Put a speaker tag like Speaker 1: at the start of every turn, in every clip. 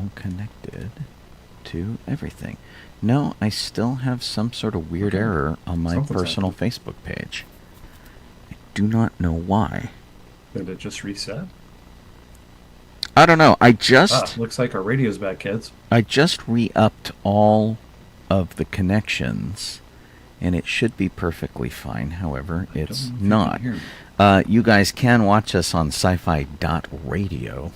Speaker 1: now connected to everything. No, I still have some sort of weird error on my personal Facebook page. I do not know why.
Speaker 2: Did it just reset?
Speaker 1: I don't know.
Speaker 2: Looks like our radio's back, kids.
Speaker 1: I just re-upped all of the connections, and it should be perfectly fine. However, it's not. You guys can watch us on sci-fi.radio.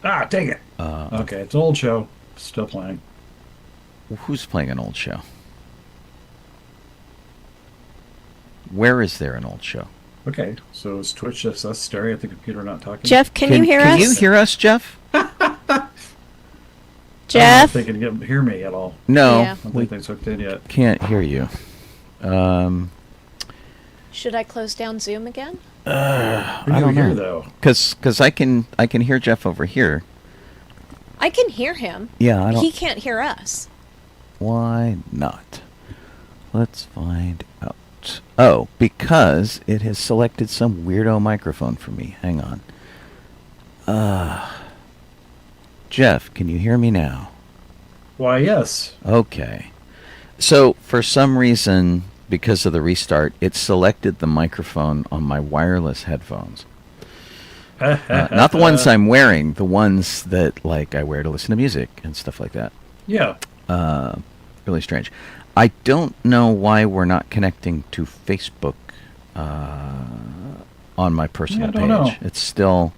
Speaker 2: Ah, dang it. Okay, it's an old show. Still playing.
Speaker 1: Who's playing an old show? Where is there an old show?
Speaker 2: Okay, so is Twitch just us staring at the computer not talking?
Speaker 3: Jeff, can you hear us?
Speaker 1: Can you hear us, Jeff?
Speaker 3: Jeff?
Speaker 2: I don't think they can hear me at all.
Speaker 1: No.
Speaker 3: Yeah.
Speaker 2: I don't think it's hooked in yet.
Speaker 1: Can't hear you.
Speaker 3: Should I close down Zoom again?
Speaker 1: I don't know.
Speaker 2: Though.
Speaker 1: Because I can hear Jeff over here.
Speaker 3: I can hear him.
Speaker 1: Yeah,
Speaker 3: He can't hear us.
Speaker 1: Why not? Let's find out. Oh, because it has selected some weirdo microphone for me. Hang on. Jeff, can you hear me now?
Speaker 2: Why, yes.
Speaker 1: Okay. So, for some reason, because of the restart, it selected the microphone on my wireless headphones. Not the ones I'm wearing, the ones that, like, I wear to listen to music and stuff like that.
Speaker 2: Yeah.
Speaker 1: Really strange. I don't know why we're not connecting to Facebook on my personal page.
Speaker 2: Know.
Speaker 1: It's still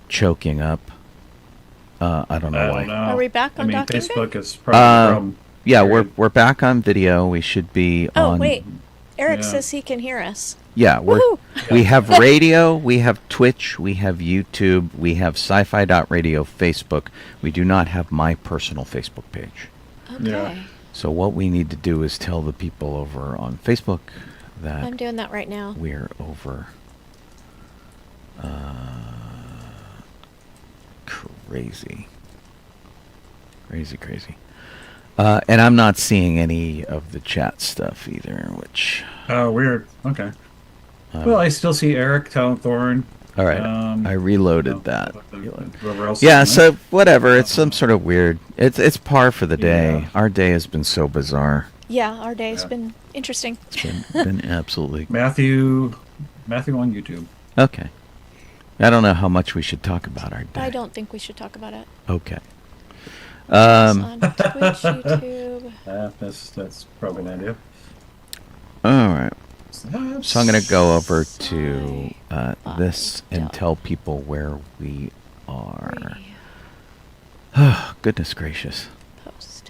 Speaker 1: choking up. I don't know why.
Speaker 3: Are we back on Docking
Speaker 2: Facebook
Speaker 3: Bay?
Speaker 2: is probably from...
Speaker 1: Yeah, we're back on video. We should be on...
Speaker 3: Oh, wait. Eric says he can hear us.
Speaker 1: Yeah, we have radio, we have Twitch, we have YouTube, we have sci-fi.radio Facebook. We do not have my personal Facebook page.
Speaker 3: Okay.
Speaker 2: Yeah.
Speaker 1: So what we need to do is tell the people over on Facebook that
Speaker 3: I'm doing that right now.
Speaker 1: we're over. Crazy. And I'm not seeing any of the chat stuff either, which...
Speaker 2: Oh, weird. Okay. Well, I still see Eric, Talent Thorn.
Speaker 1: All right. I reloaded that.
Speaker 2: Whoever else
Speaker 1: Yeah, so whatever. It's some sort of weird... It's par for the day.
Speaker 2: Yeah.
Speaker 1: Our day has been so bizarre.
Speaker 3: Yeah, our day's been interesting.
Speaker 1: It's been absolutely...
Speaker 2: Matthew on YouTube.
Speaker 1: Okay. I don't know how much we should talk about our day.
Speaker 3: I don't think we should talk about it.
Speaker 1: Okay.
Speaker 3: On Twitch, YouTube.
Speaker 2: That's probably an idea.
Speaker 1: All right. So I'm going to go over to this and tell people where we are. Oh, goodness gracious.
Speaker 3: Post.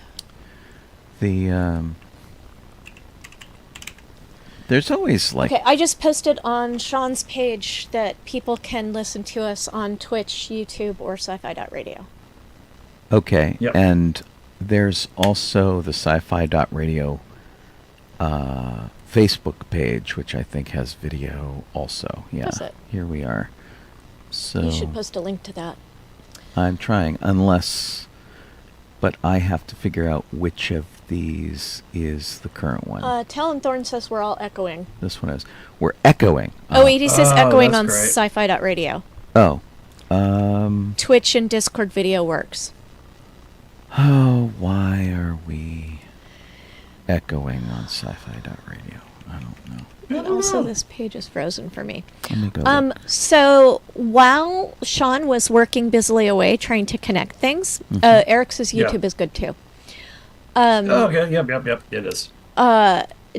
Speaker 1: There's always like...
Speaker 3: Okay, I just posted on Sean's page that people can listen to us on Twitch, YouTube, or sci-fi.radio.
Speaker 1: Okay,
Speaker 2: Yep.
Speaker 1: and there's also the sci-fi.radio Facebook page, which I think has video also. Yeah,
Speaker 3: Does it?
Speaker 1: Here we are. So
Speaker 3: You should post a link to that.
Speaker 1: I'm trying, but I have to figure out which of these is the current one.
Speaker 3: Talon Thorn says we're all echoing.
Speaker 1: This one is. We're echoing.
Speaker 3: Oh, wait, he says echoing
Speaker 2: that's
Speaker 3: on
Speaker 2: great.
Speaker 3: sci-fi.radio.
Speaker 1: Oh.
Speaker 3: Twitch and Discord video works.
Speaker 1: Oh, why are we echoing on sci-fi.radio? I don't know.
Speaker 3: And also, this page is frozen for me.
Speaker 1: Let me go look.
Speaker 3: So while Sean was working busily away trying to connect things, Eric says YouTube is good too.
Speaker 2: Okay, yep, it is.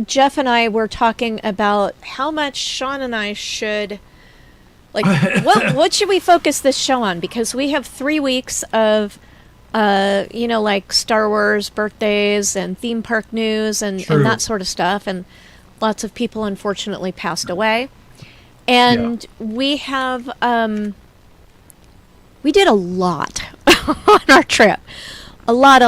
Speaker 3: Jeff and I were talking about how much Sean and I should, like, what should we focus this show on? Because we have 3 weeks of, like Star Wars birthdays and theme park news and that sort of stuff. And lots of people unfortunately passed away. And we have, we did a lot on our trip. A lot.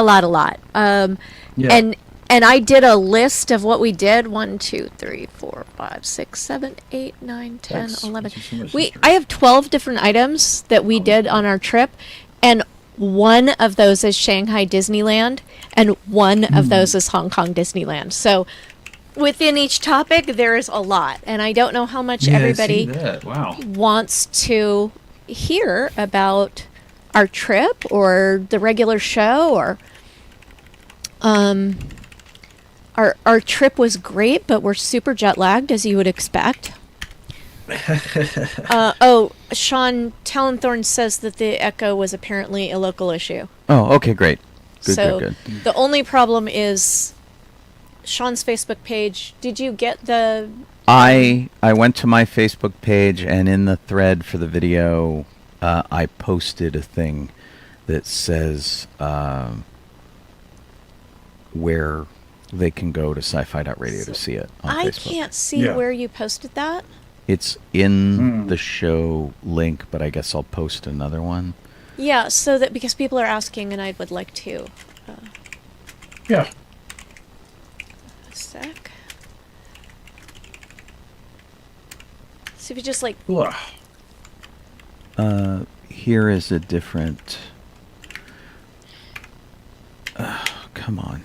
Speaker 3: And I did a list of what we did. 1, 2, 3, 4, 5, 6, 7, 8, 9, 10, 11. I have 12 different items that we did on our trip. And one of those is Shanghai Disneyland. And one of those is Hong Kong Disneyland. So within each topic, there is a lot. And I don't know how much everybody
Speaker 2: Wow.
Speaker 3: wants to hear about our trip or the regular show, or our trip was great, but we're super jet lagged, as you would expect. Sean Talonthorne says that the echo was apparently a local issue.
Speaker 1: Oh, okay, great. Good,
Speaker 3: So
Speaker 1: good.
Speaker 3: the only problem is Sean's Facebook page. Did you get the?
Speaker 1: I went to my Facebook page, and in the thread for the video, I posted a thing that says where they can go to sci-fi.radio to see it on
Speaker 3: I
Speaker 1: Facebook.
Speaker 3: can't see where you posted that.
Speaker 1: It's in the show link, but I guess I'll post another one.
Speaker 3: Yeah, so that because people are asking, and I would like to.
Speaker 2: Yeah.
Speaker 3: A sec. So if you just like.
Speaker 2: Ugh.
Speaker 1: Here is a different... come on.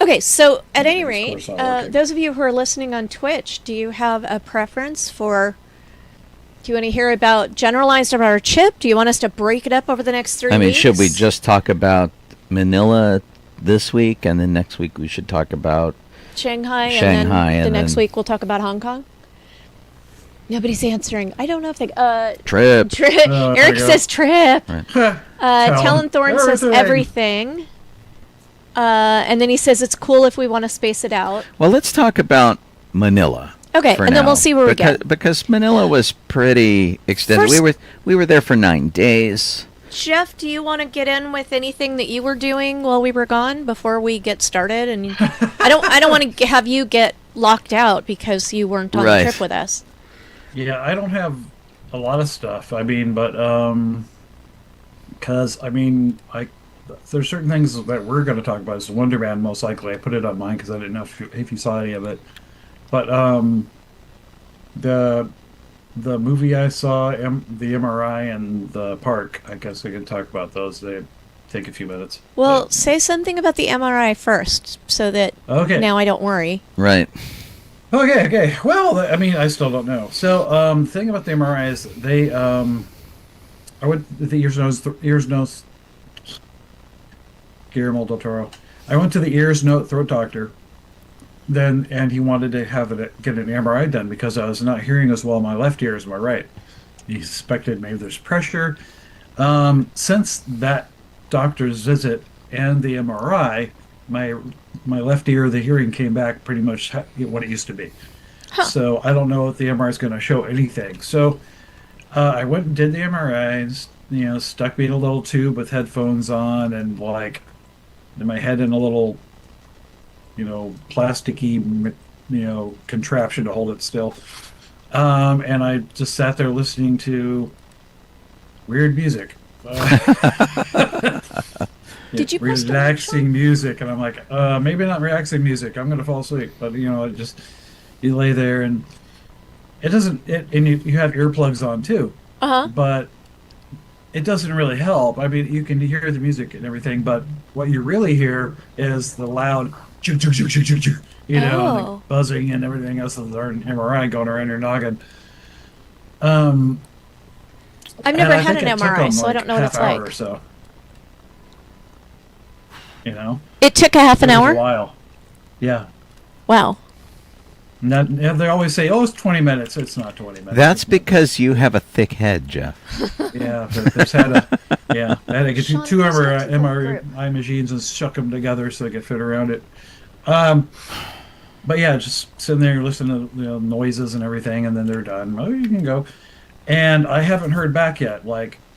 Speaker 3: Okay, so at any
Speaker 2: Of
Speaker 3: rate,
Speaker 2: course not working.
Speaker 3: those of you who are listening on Twitch, do you have a preference for? Do you want to hear about generalized about our chip? Do you want us to break it up over the next 3 weeks?
Speaker 1: I mean, should we just talk about Manila this week, and then next week we should talk about...
Speaker 3: Shanghai, and
Speaker 1: Shanghai,
Speaker 3: then the
Speaker 1: and
Speaker 3: next
Speaker 1: then-
Speaker 3: week we'll talk about Hong Kong? Nobody's answering. I don't know if they...
Speaker 1: Trip.
Speaker 3: Trip.
Speaker 2: there
Speaker 3: Eric
Speaker 2: you go.
Speaker 3: says trip.
Speaker 1: Right.
Speaker 3: Talonthorne says everything. And then he says it's cool if we want to space it out.
Speaker 1: Well, let's talk about Manila.
Speaker 3: Okay,
Speaker 1: for
Speaker 3: and then
Speaker 1: now,
Speaker 3: we'll see where we get.
Speaker 1: Because Manila was pretty extended.
Speaker 3: First-
Speaker 1: We were there for 9 days.
Speaker 3: Jeff, do you want to get in with anything that you were doing while we were gone before we get started? And I don't want to have you get locked out because you weren't on
Speaker 1: Right.
Speaker 3: the trip with us.
Speaker 2: Yeah, I don't have a lot of stuff. I mean, but because there's certain things that we're going to talk about. It's Wonder Man, most likely. I put it on mine because I didn't know if you saw any of it. But the movie I saw, the MRI and the park. I guess we could talk about those. They take a few minutes.
Speaker 3: Well, say something about the MRI first, so that
Speaker 2: Okay.
Speaker 3: now I don't worry.
Speaker 1: Right.
Speaker 2: Okay. Well, I mean, I still don't know. So, the thing about the MRI is they, I went to the ears, nose, Guillermo del Toro. I went to the ears, nose, throat doctor. Then, and he wanted to get an MRI done because I was not hearing as well in my left ear as my right. He suspected maybe there's pressure. Since that doctor's visit and the MRI, my left ear, the hearing came back pretty much what it used to be.
Speaker 3: Huh.
Speaker 2: So I don't know if the MRI is going to show anything. So I went and did the MRIs. Stuck me in a little tube with headphones on and my head in a little, plasticky, contraption to hold it still. And I just sat there listening to weird music.
Speaker 3: Did you post a
Speaker 2: relaxing music? And I'm like, maybe not relaxing music. I'm going to fall asleep. But, you lay there and it doesn't, and you have earplugs on too.
Speaker 3: Uh-huh.
Speaker 2: But it doesn't really help. I mean, you can hear the music and everything, but what you really hear is the loud, and the buzzing and everything else of the MRI going around your noggin.
Speaker 3: I've never
Speaker 2: And I
Speaker 3: had
Speaker 2: think
Speaker 3: an
Speaker 2: it took
Speaker 3: MRI,
Speaker 2: them,
Speaker 3: so I don't know what
Speaker 2: half
Speaker 3: it's
Speaker 2: hour
Speaker 3: like.
Speaker 2: Or so.
Speaker 3: It took a half an
Speaker 2: It was
Speaker 3: hour?
Speaker 2: a while. Yeah.
Speaker 3: Wow.
Speaker 2: And they always say, it's 20 minutes. It's not 20 minutes.
Speaker 1: That's because you have a thick head, Jeff.
Speaker 2: Yeah, but there's I had to get
Speaker 3: Sean,
Speaker 2: two
Speaker 3: who's
Speaker 2: other
Speaker 3: into that group?
Speaker 2: MRI machines and shuck them together so they could fit around it. But yeah, just sitting there listening to noises and everything, and then they're done. Oh, you can go. And I haven't heard back yet,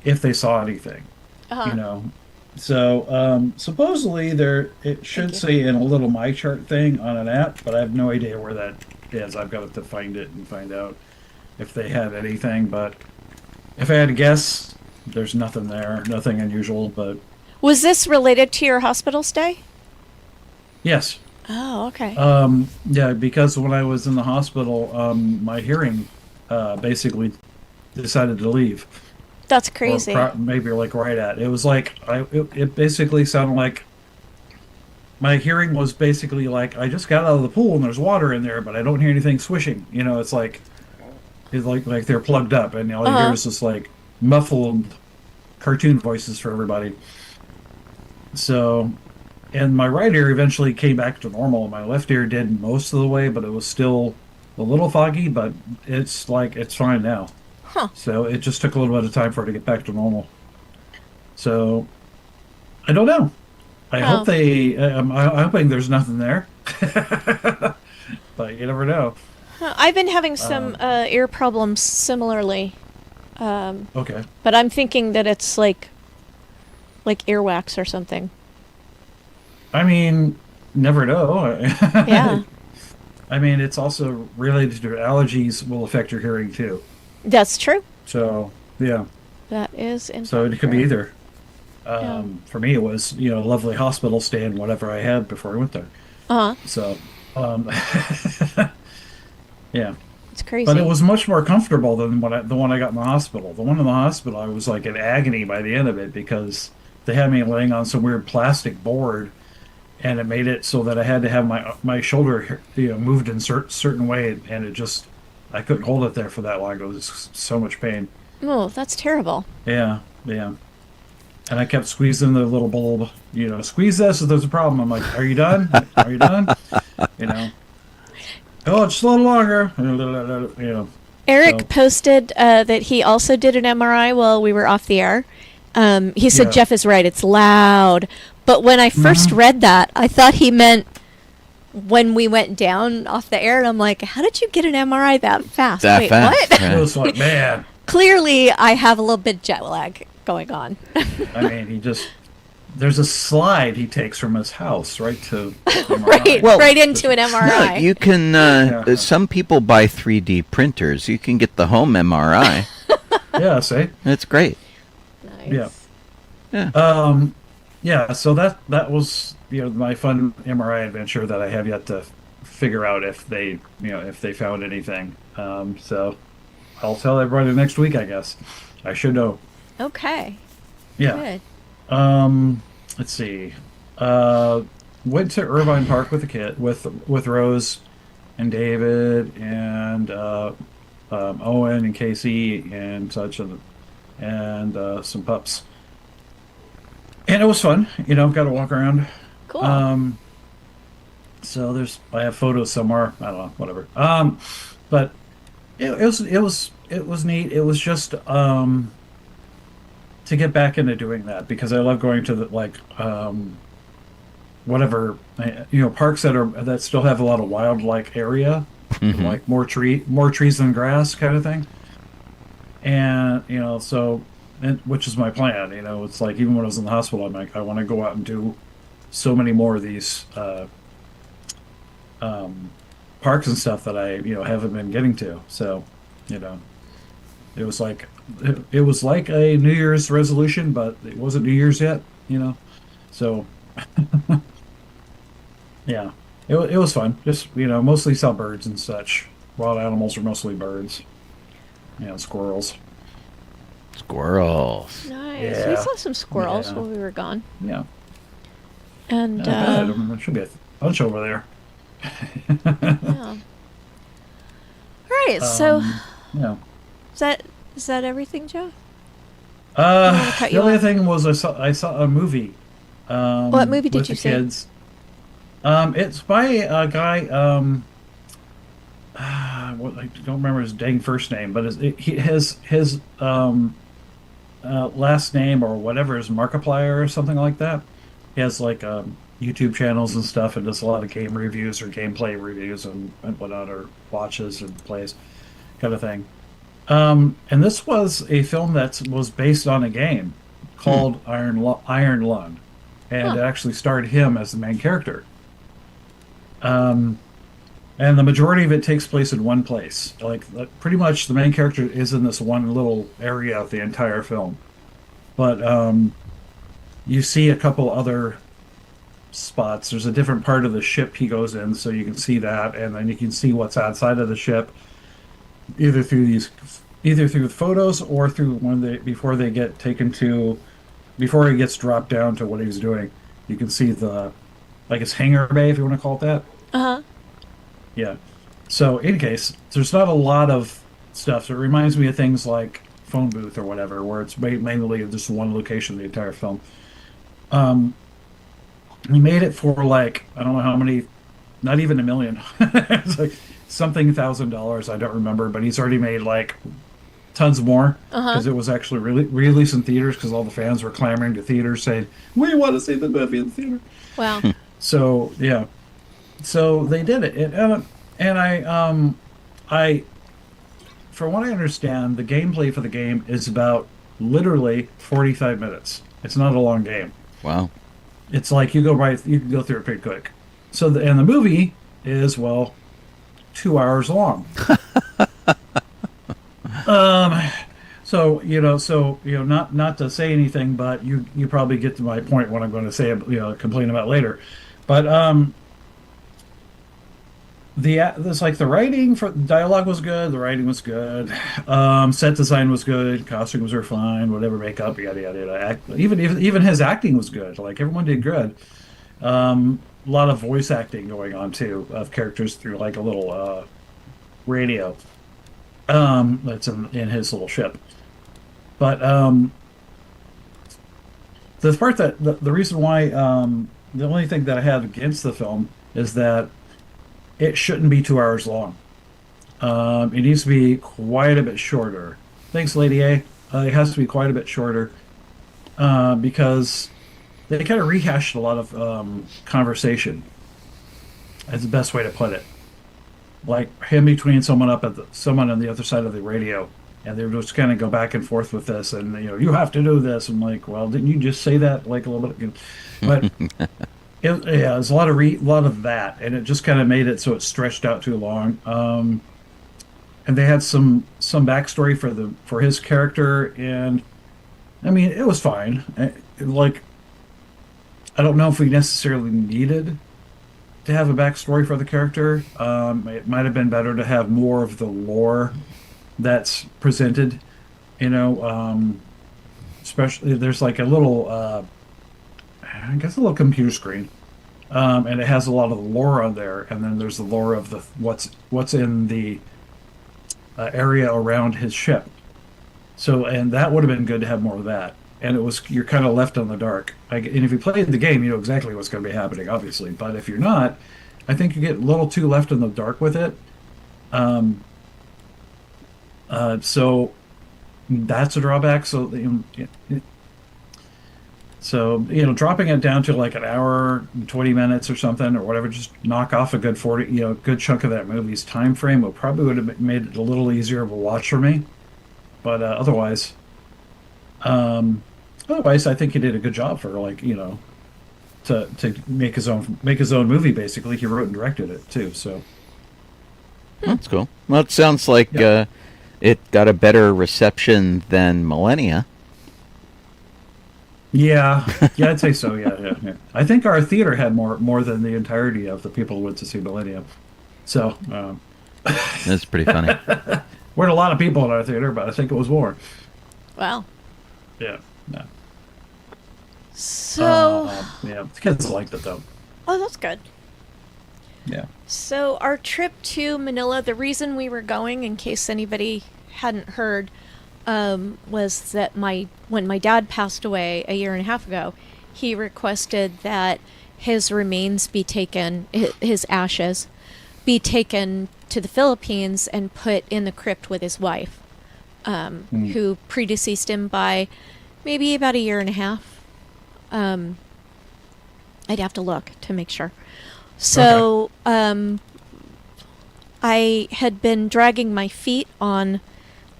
Speaker 2: if they saw anything,
Speaker 3: Uh-huh.
Speaker 2: So supposedly it should say in a little My Chart thing on an app, but I have no idea where that is. I've got to find it and find out if they had anything. But if I had to guess, there's nothing there, nothing unusual. But
Speaker 3: Was this related to your hospital stay?
Speaker 2: yes,
Speaker 3: Oh, okay.
Speaker 2: yeah, because when I was in the hospital, my hearing basically decided to leave.
Speaker 3: That's crazy.
Speaker 2: Or maybe right at. It was it basically sounded like my hearing was basically I just got out of the pool and there's water in there, but I don't hear anything swishing. It's like they're plugged up, and all you hear is this muffled cartoon voices for everybody. So, and my right ear eventually came back to normal. My left ear did most of the way, but it was still a little foggy, but it's fine now.
Speaker 3: Huh.
Speaker 2: So it just took a little bit of time for it to get back to normal. So, I don't know. I hope I'm hoping there's nothing there. But you never know.
Speaker 3: I've been having some ear problems similarly.
Speaker 2: Okay.
Speaker 3: But I'm thinking that it's like earwax or something.
Speaker 2: I mean, never know.
Speaker 3: Yeah.
Speaker 2: I mean, it's also related to allergies will affect your hearing too.
Speaker 3: That's true.
Speaker 2: So, yeah.
Speaker 3: That is in
Speaker 2: So it could be either.
Speaker 3: Yeah.
Speaker 2: For me, it was, a lovely hospital stay and whatever I had before I went there.
Speaker 3: Uh-huh.
Speaker 2: So, yeah.
Speaker 3: It's crazy.
Speaker 2: But it was much more comfortable than the one I got in the hospital. The one in the hospital, I was like in agony by the end of it because they had me laying on some weird plastic board, and it made it so that I had to have my shoulder, moved in certain way, and it just I couldn't hold it there for that long. It was so much pain.
Speaker 3: Oh, that's terrible.
Speaker 2: Yeah, yeah. And I kept squeezing the little bulb. Squeeze this if there's a problem. I'm like, are you done? Are you done? Oh, just a little longer.
Speaker 3: Eric posted that he also did an MRI while we were off the air. He said,
Speaker 2: Yeah.
Speaker 3: Jeff is right, it's loud. But when I first read that, I thought he meant when we went down off the air, and I'm like, how did you get an MRI that fast?
Speaker 1: That
Speaker 3: Wait,
Speaker 1: fast,
Speaker 3: what?
Speaker 1: yeah.
Speaker 2: It was like, man.
Speaker 3: Clearly, I have a little bit jet lag going on.
Speaker 2: I mean, there's a slide he takes from his house right to MRI.
Speaker 3: right,
Speaker 1: Well,
Speaker 3: right into an
Speaker 1: No,
Speaker 3: MRI.
Speaker 1: you can.
Speaker 2: Yeah.
Speaker 1: Some people buy 3D printers. You can get the home MRI.
Speaker 2: Yeah, see?
Speaker 1: It's great.
Speaker 3: Nice.
Speaker 2: Yeah. Yeah, so that was, my fun MRI adventure that I have yet to figure out if they found anything. So I'll tell everybody next week, I guess. I should know.
Speaker 3: Okay.
Speaker 2: Yeah.
Speaker 3: Good.
Speaker 2: Let's see. Went to Irvine Park with the kid, with Rose and David and Owen and Casey and such, and some pups. And it was fun, got to walk around.
Speaker 3: Cool.
Speaker 2: So I have photos somewhere. I don't know, whatever. But it was neat. It was just to get back into doing that because I love going to whatever parks that still have a lot of wildlife area,
Speaker 1: Mhm.
Speaker 2: like more trees than grass kind of thing. And which is my plan. It's like even when I was in the hospital, I'm like, I want to go out and do so many more of these parks and stuff that I haven't been getting to. So it was like a New Year's resolution, but it wasn't New Year's yet. So yeah, it was fun. Just mostly saw birds and such. Wild animals are mostly birds. Squirrels.
Speaker 1: Squirrels.
Speaker 3: Nice.
Speaker 2: yeah.
Speaker 3: We saw some squirrels
Speaker 2: Yeah.
Speaker 3: while we were gone.
Speaker 2: Yeah.
Speaker 3: And
Speaker 2: There should be a bunch over there.
Speaker 3: yeah. All right. So
Speaker 2: Yeah.
Speaker 3: is that everything, Joe? wanna cut
Speaker 2: The
Speaker 3: you
Speaker 2: only
Speaker 3: off.
Speaker 2: thing was I saw a movie.
Speaker 3: What movie did
Speaker 2: with
Speaker 3: you
Speaker 2: the
Speaker 3: see?
Speaker 2: kids. It's by a guy. I don't remember his dang first name, but his last name or whatever is Markiplier or something like that. He has YouTube channels and stuff, and does a lot of game reviews or gameplay reviews and whatnot, or watches and plays, kind of thing. And this was a film that was based on a game called Iron Lung, and it actually starred him as the main character. And the majority of it takes place in one place. Pretty much the main character is in this one little area of the entire film. But you see a couple other spots. There's a different part of the ship he goes in, so you can see that, and then you can see what's outside of the ship, either through photos or through before he gets dropped down to what he's doing. You can see his hangar bay, if you want to call it that.
Speaker 3: Uh-huh.
Speaker 2: Yeah. So in case, there's not a lot of stuff. So it reminds me of things like phone booth or whatever, where it's mainly just one location the entire film. Um, he made it for like I don't know how many, not even $1 million. It's like something $1,000. I don't remember, but he's already made like tons more because it was actually really released in theaters because all the fans were clamoring to theaters saying we want to see the movie in the theater.
Speaker 3: Wow.
Speaker 2: So yeah, so they did it, and I, from what I understand, the gameplay for the game is about literally 45 minutes. It's not a long game.
Speaker 1: Wow.
Speaker 2: It's like you can go through it pretty quick. So and the movie is 2 hours long. Not to say anything, but you probably get to my point. What I'm going to say, complain about later, but the writing for dialogue was good, the writing was good, set design was good, costumes were fine, whatever, makeup, yada yada yada. Even his acting was good. Like everyone did good. A lot of voice acting going on too of characters through like a little radio that's in his little ship. But the part that the reason why the only thing that I have against the film is that it shouldn't be 2 hours long. It needs to be quite a bit shorter. Thanks, Lady A. It has to be quite a bit shorter because they kind of rehashed a lot of conversation. That's the best way to put it. Like him between someone on the other side of the radio, and they would just kind of go back and forth with this, and you have to do this. I'm like, well, didn't you just say that like a little bit ago? But there's a lot of that, and it just kind of made it so it stretched out too long. And they had some backstory for his character, and I mean, it was fine. Like, I don't know if we necessarily needed to have a backstory for the character. It might have been better to have more of the lore that's presented. Especially there's like a little, I guess a little computer screen, and it has a lot of the lore on there. And then there's the lore of what's in the area around his ship. So, and that would have been good to have more of that. And you're kind of left on the dark. And if you play the game, you know exactly what's going to be happening, obviously. But if you're not, I think you get a little too left in the dark with it. So that's a drawback. So dropping it down to like an hour and 20 minutes or something or whatever, just knock off a good 40, good chunk of that movie's time frame would have made it a little easier of a watch for me. But otherwise, I think he did a good job for to make his own movie. Basically, he wrote and directed it too. So
Speaker 1: that's cool. Well, it sounds like it got a better reception than Millennia.
Speaker 2: Yeah, I'd say so. Yeah. I think our theater had more than the entirety of the people who went to see Millennium. So
Speaker 1: that's pretty funny.
Speaker 2: We're a lot of people in our theater, but I think it was more.
Speaker 3: Wow.
Speaker 2: Yeah. No.
Speaker 3: So.
Speaker 2: The kids liked it though.
Speaker 3: Oh, that's good.
Speaker 2: Yeah.
Speaker 3: So our trip to Manila, the reason we were going, in case anybody hadn't heard, was that when my dad passed away a year and a half ago, he requested that his remains be taken, his ashes, be taken to the Philippines and put in the crypt with his wife, who predeceased him by maybe about a year and a half. I'd have to look to make sure. So I had been dragging my feet on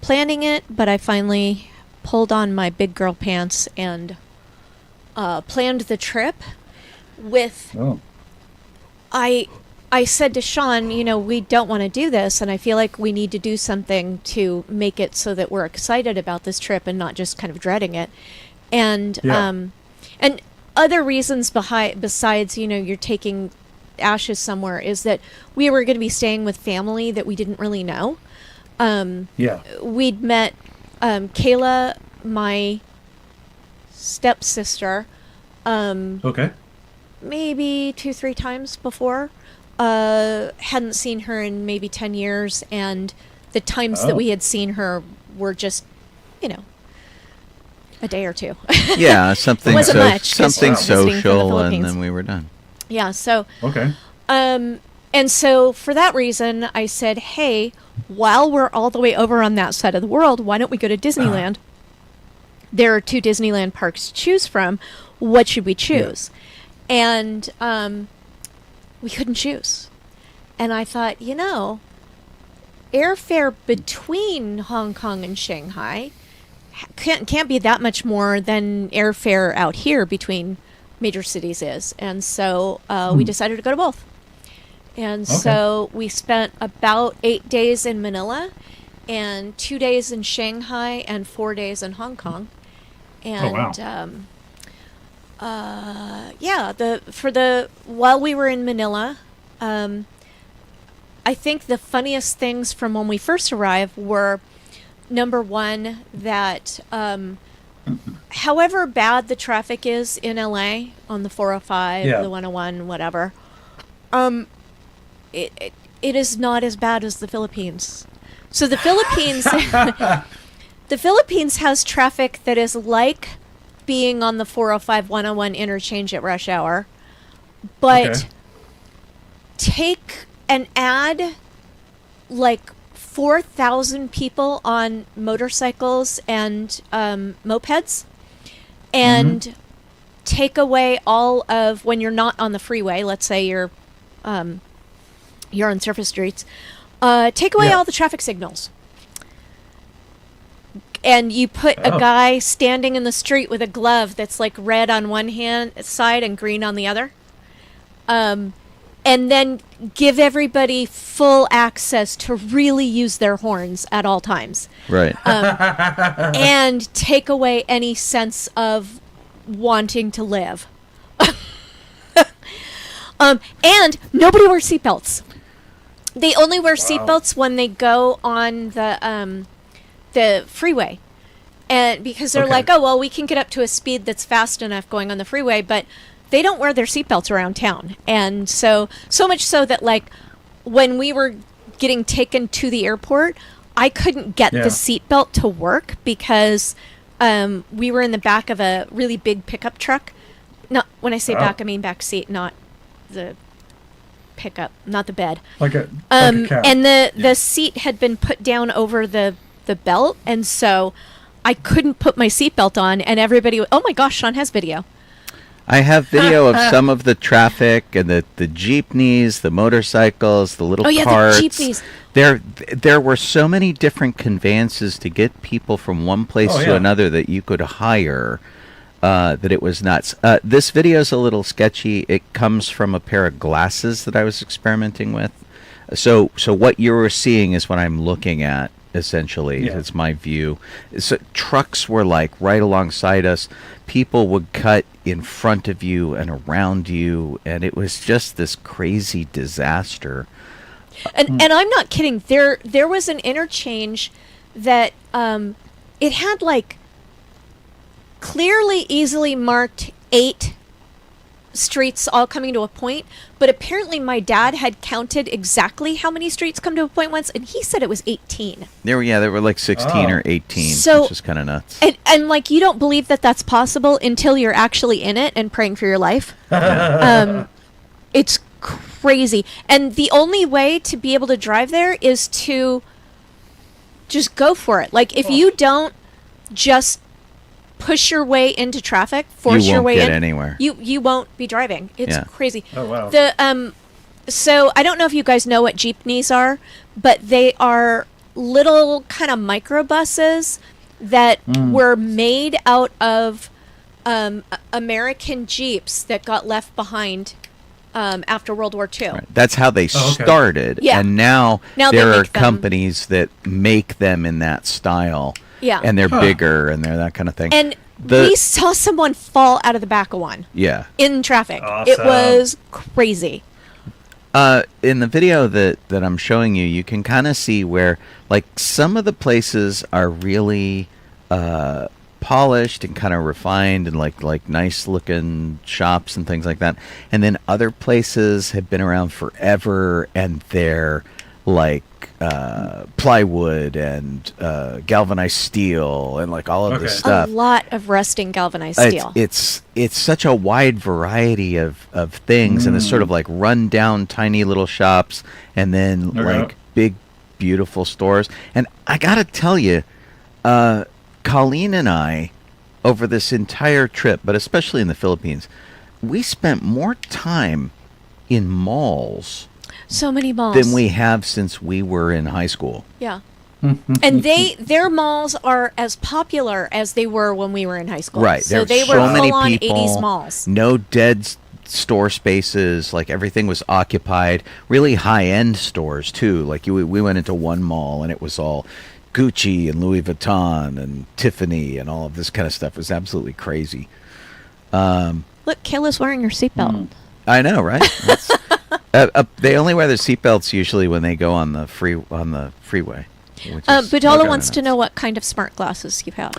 Speaker 3: planning it, but I finally pulled on my big girl pants and planned the trip with...
Speaker 2: Oh.
Speaker 3: I said to Shawn, we don't want to do this, and I feel like we need to do something to make it so that we're excited about this trip and not just kind of dreading it. And and other reasons besides, you're taking ashes somewhere, is that we were going to be staying with family that we didn't really know. We'd met Kayla, my stepsister, maybe 2-3 times before. Hadn't seen her in maybe 10 years, and the times that we had seen her were just a day or two.
Speaker 1: Yeah, something
Speaker 3: It wasn't much, 'cause
Speaker 1: something
Speaker 3: visiting from the
Speaker 1: social, and
Speaker 3: Philippines.
Speaker 1: then we were done.
Speaker 3: Yeah, so
Speaker 2: Okay.
Speaker 3: and so for that reason, I said, hey, while we're all the way over on that side of the world, why don't we go to Disneyland? There are 2 Disneyland parks to choose from. What should we choose? And we couldn't choose. And I thought, airfare between Hong Kong and Shanghai can't be that much more than airfare out here between major cities is. And so we decided to go to both. And so we spent about 8 days in Manila and 2 days in Shanghai and 4 days in Hong Kong. And while we were in Manila, I think the funniest things from when we first arrived were, number one, that however bad the traffic is in LA on the 405, the 101, whatever, it is not as bad as the Philippines. So the Philippines, the Philippines has traffic that is like being on the 405 101 interchange at rush hour, but take and add like 4,000 people on motorcycles and mopeds, and take away all of, when you're not on the freeway, let's say you're on surface streets, take away all the traffic signals. And you put a guy standing in the street with a glove that's like red on one side and green on the other. And then give everybody full access to really use their horns at all times.
Speaker 1: Right.
Speaker 3: And take away any sense of wanting to live. And nobody wears seatbelts. They only wear seatbelts when they go on the freeway, and because they're like, oh well, we can get up to a speed that's fast enough going on the freeway, but they don't wear their seatbelts around town. And so much so that like when we were getting taken to the airport, I couldn't get the seatbelt to work because we were in the back of a really big pickup truck. No, when I say back, I mean back seat, not the pickup, not the bed. Like a cab. And the seat had been put down over the belt, and so I couldn't put my seatbelt on, and everybody, oh my gosh, Shawn has video.
Speaker 1: I have video of some of the traffic and the jeepneys, the motorcycles, the little carts.
Speaker 3: The jeepneys.
Speaker 1: There were so many different conveyances to get people from one place to another that you could hire, that it was nuts. This video is a little sketchy. It comes from a pair of glasses that I was experimenting with. So what you were seeing is what I'm looking at. Essentially, it's my view. So trucks were like right alongside us. People would cut in front of you and around you, and it was just this crazy disaster.
Speaker 3: And I'm not kidding. There was an interchange that it had like clearly, easily marked 8 streets all coming to a point, but apparently my dad had counted exactly how many streets come to a point once, and he said it was 18.
Speaker 1: There were like 16 or 18,
Speaker 3: so,
Speaker 1: which is kind of nuts.
Speaker 3: And like you don't believe that that's possible until you're actually in it and praying for your life. It's crazy. And the only way to be able to drive there is to just go for it. Like if you don't just push your way into traffic, force your way in,
Speaker 1: you won't get anywhere.
Speaker 3: You won't be driving. It's crazy.
Speaker 2: Oh wow.
Speaker 3: So I don't know if you guys know what jeepneys are, but they are little kind of microbuses that were made out of American Jeeps that got left behind after World War II.
Speaker 1: Right. That's how they started. Yeah. And now there are companies that make them in that style.
Speaker 3: Yeah.
Speaker 1: And they're bigger and they're that kind of thing.
Speaker 3: And we saw someone fall out of the back of one. Yeah. In traffic. Awesome. It was crazy.
Speaker 1: In the video that I'm showing you, you can kind of see where like some of the places are really polished and kind of refined and like nice looking shops and things like that. And then other places have been around forever and they're like plywood and galvanized steel and like all of this
Speaker 2: Okay.
Speaker 3: A
Speaker 1: stuff.
Speaker 3: lot of rusting galvanized steel.
Speaker 1: It's such a wide variety of things, and it's sort of like run down tiny little shops, and then
Speaker 2: Okay.
Speaker 1: like big beautiful stores. And I gotta tell you, Colleen and I, over this entire trip, but especially in the Philippines, we spent more time in malls
Speaker 3: So many malls.
Speaker 1: than we have since we were in high school.
Speaker 3: Yeah. And their malls are as popular as they were when we were in high school.
Speaker 1: Right.
Speaker 3: So
Speaker 1: There
Speaker 3: they
Speaker 1: were
Speaker 3: were
Speaker 1: so many
Speaker 3: full-on
Speaker 1: people,
Speaker 3: 80s malls.
Speaker 1: no dead store spaces. Like everything was occupied. Really high-end stores too. Like we went into one mall and it was all Gucci and Louis Vuitton and Tiffany and all of this kind of stuff. It was absolutely crazy.
Speaker 3: Look, Kayla's wearing her seatbelt.
Speaker 1: I know, right? They only wear their seatbelts usually when they go on the freeway. which is
Speaker 3: Budala
Speaker 1: kinda
Speaker 3: wants to
Speaker 1: nuts.
Speaker 3: know what kind of smart glasses you have.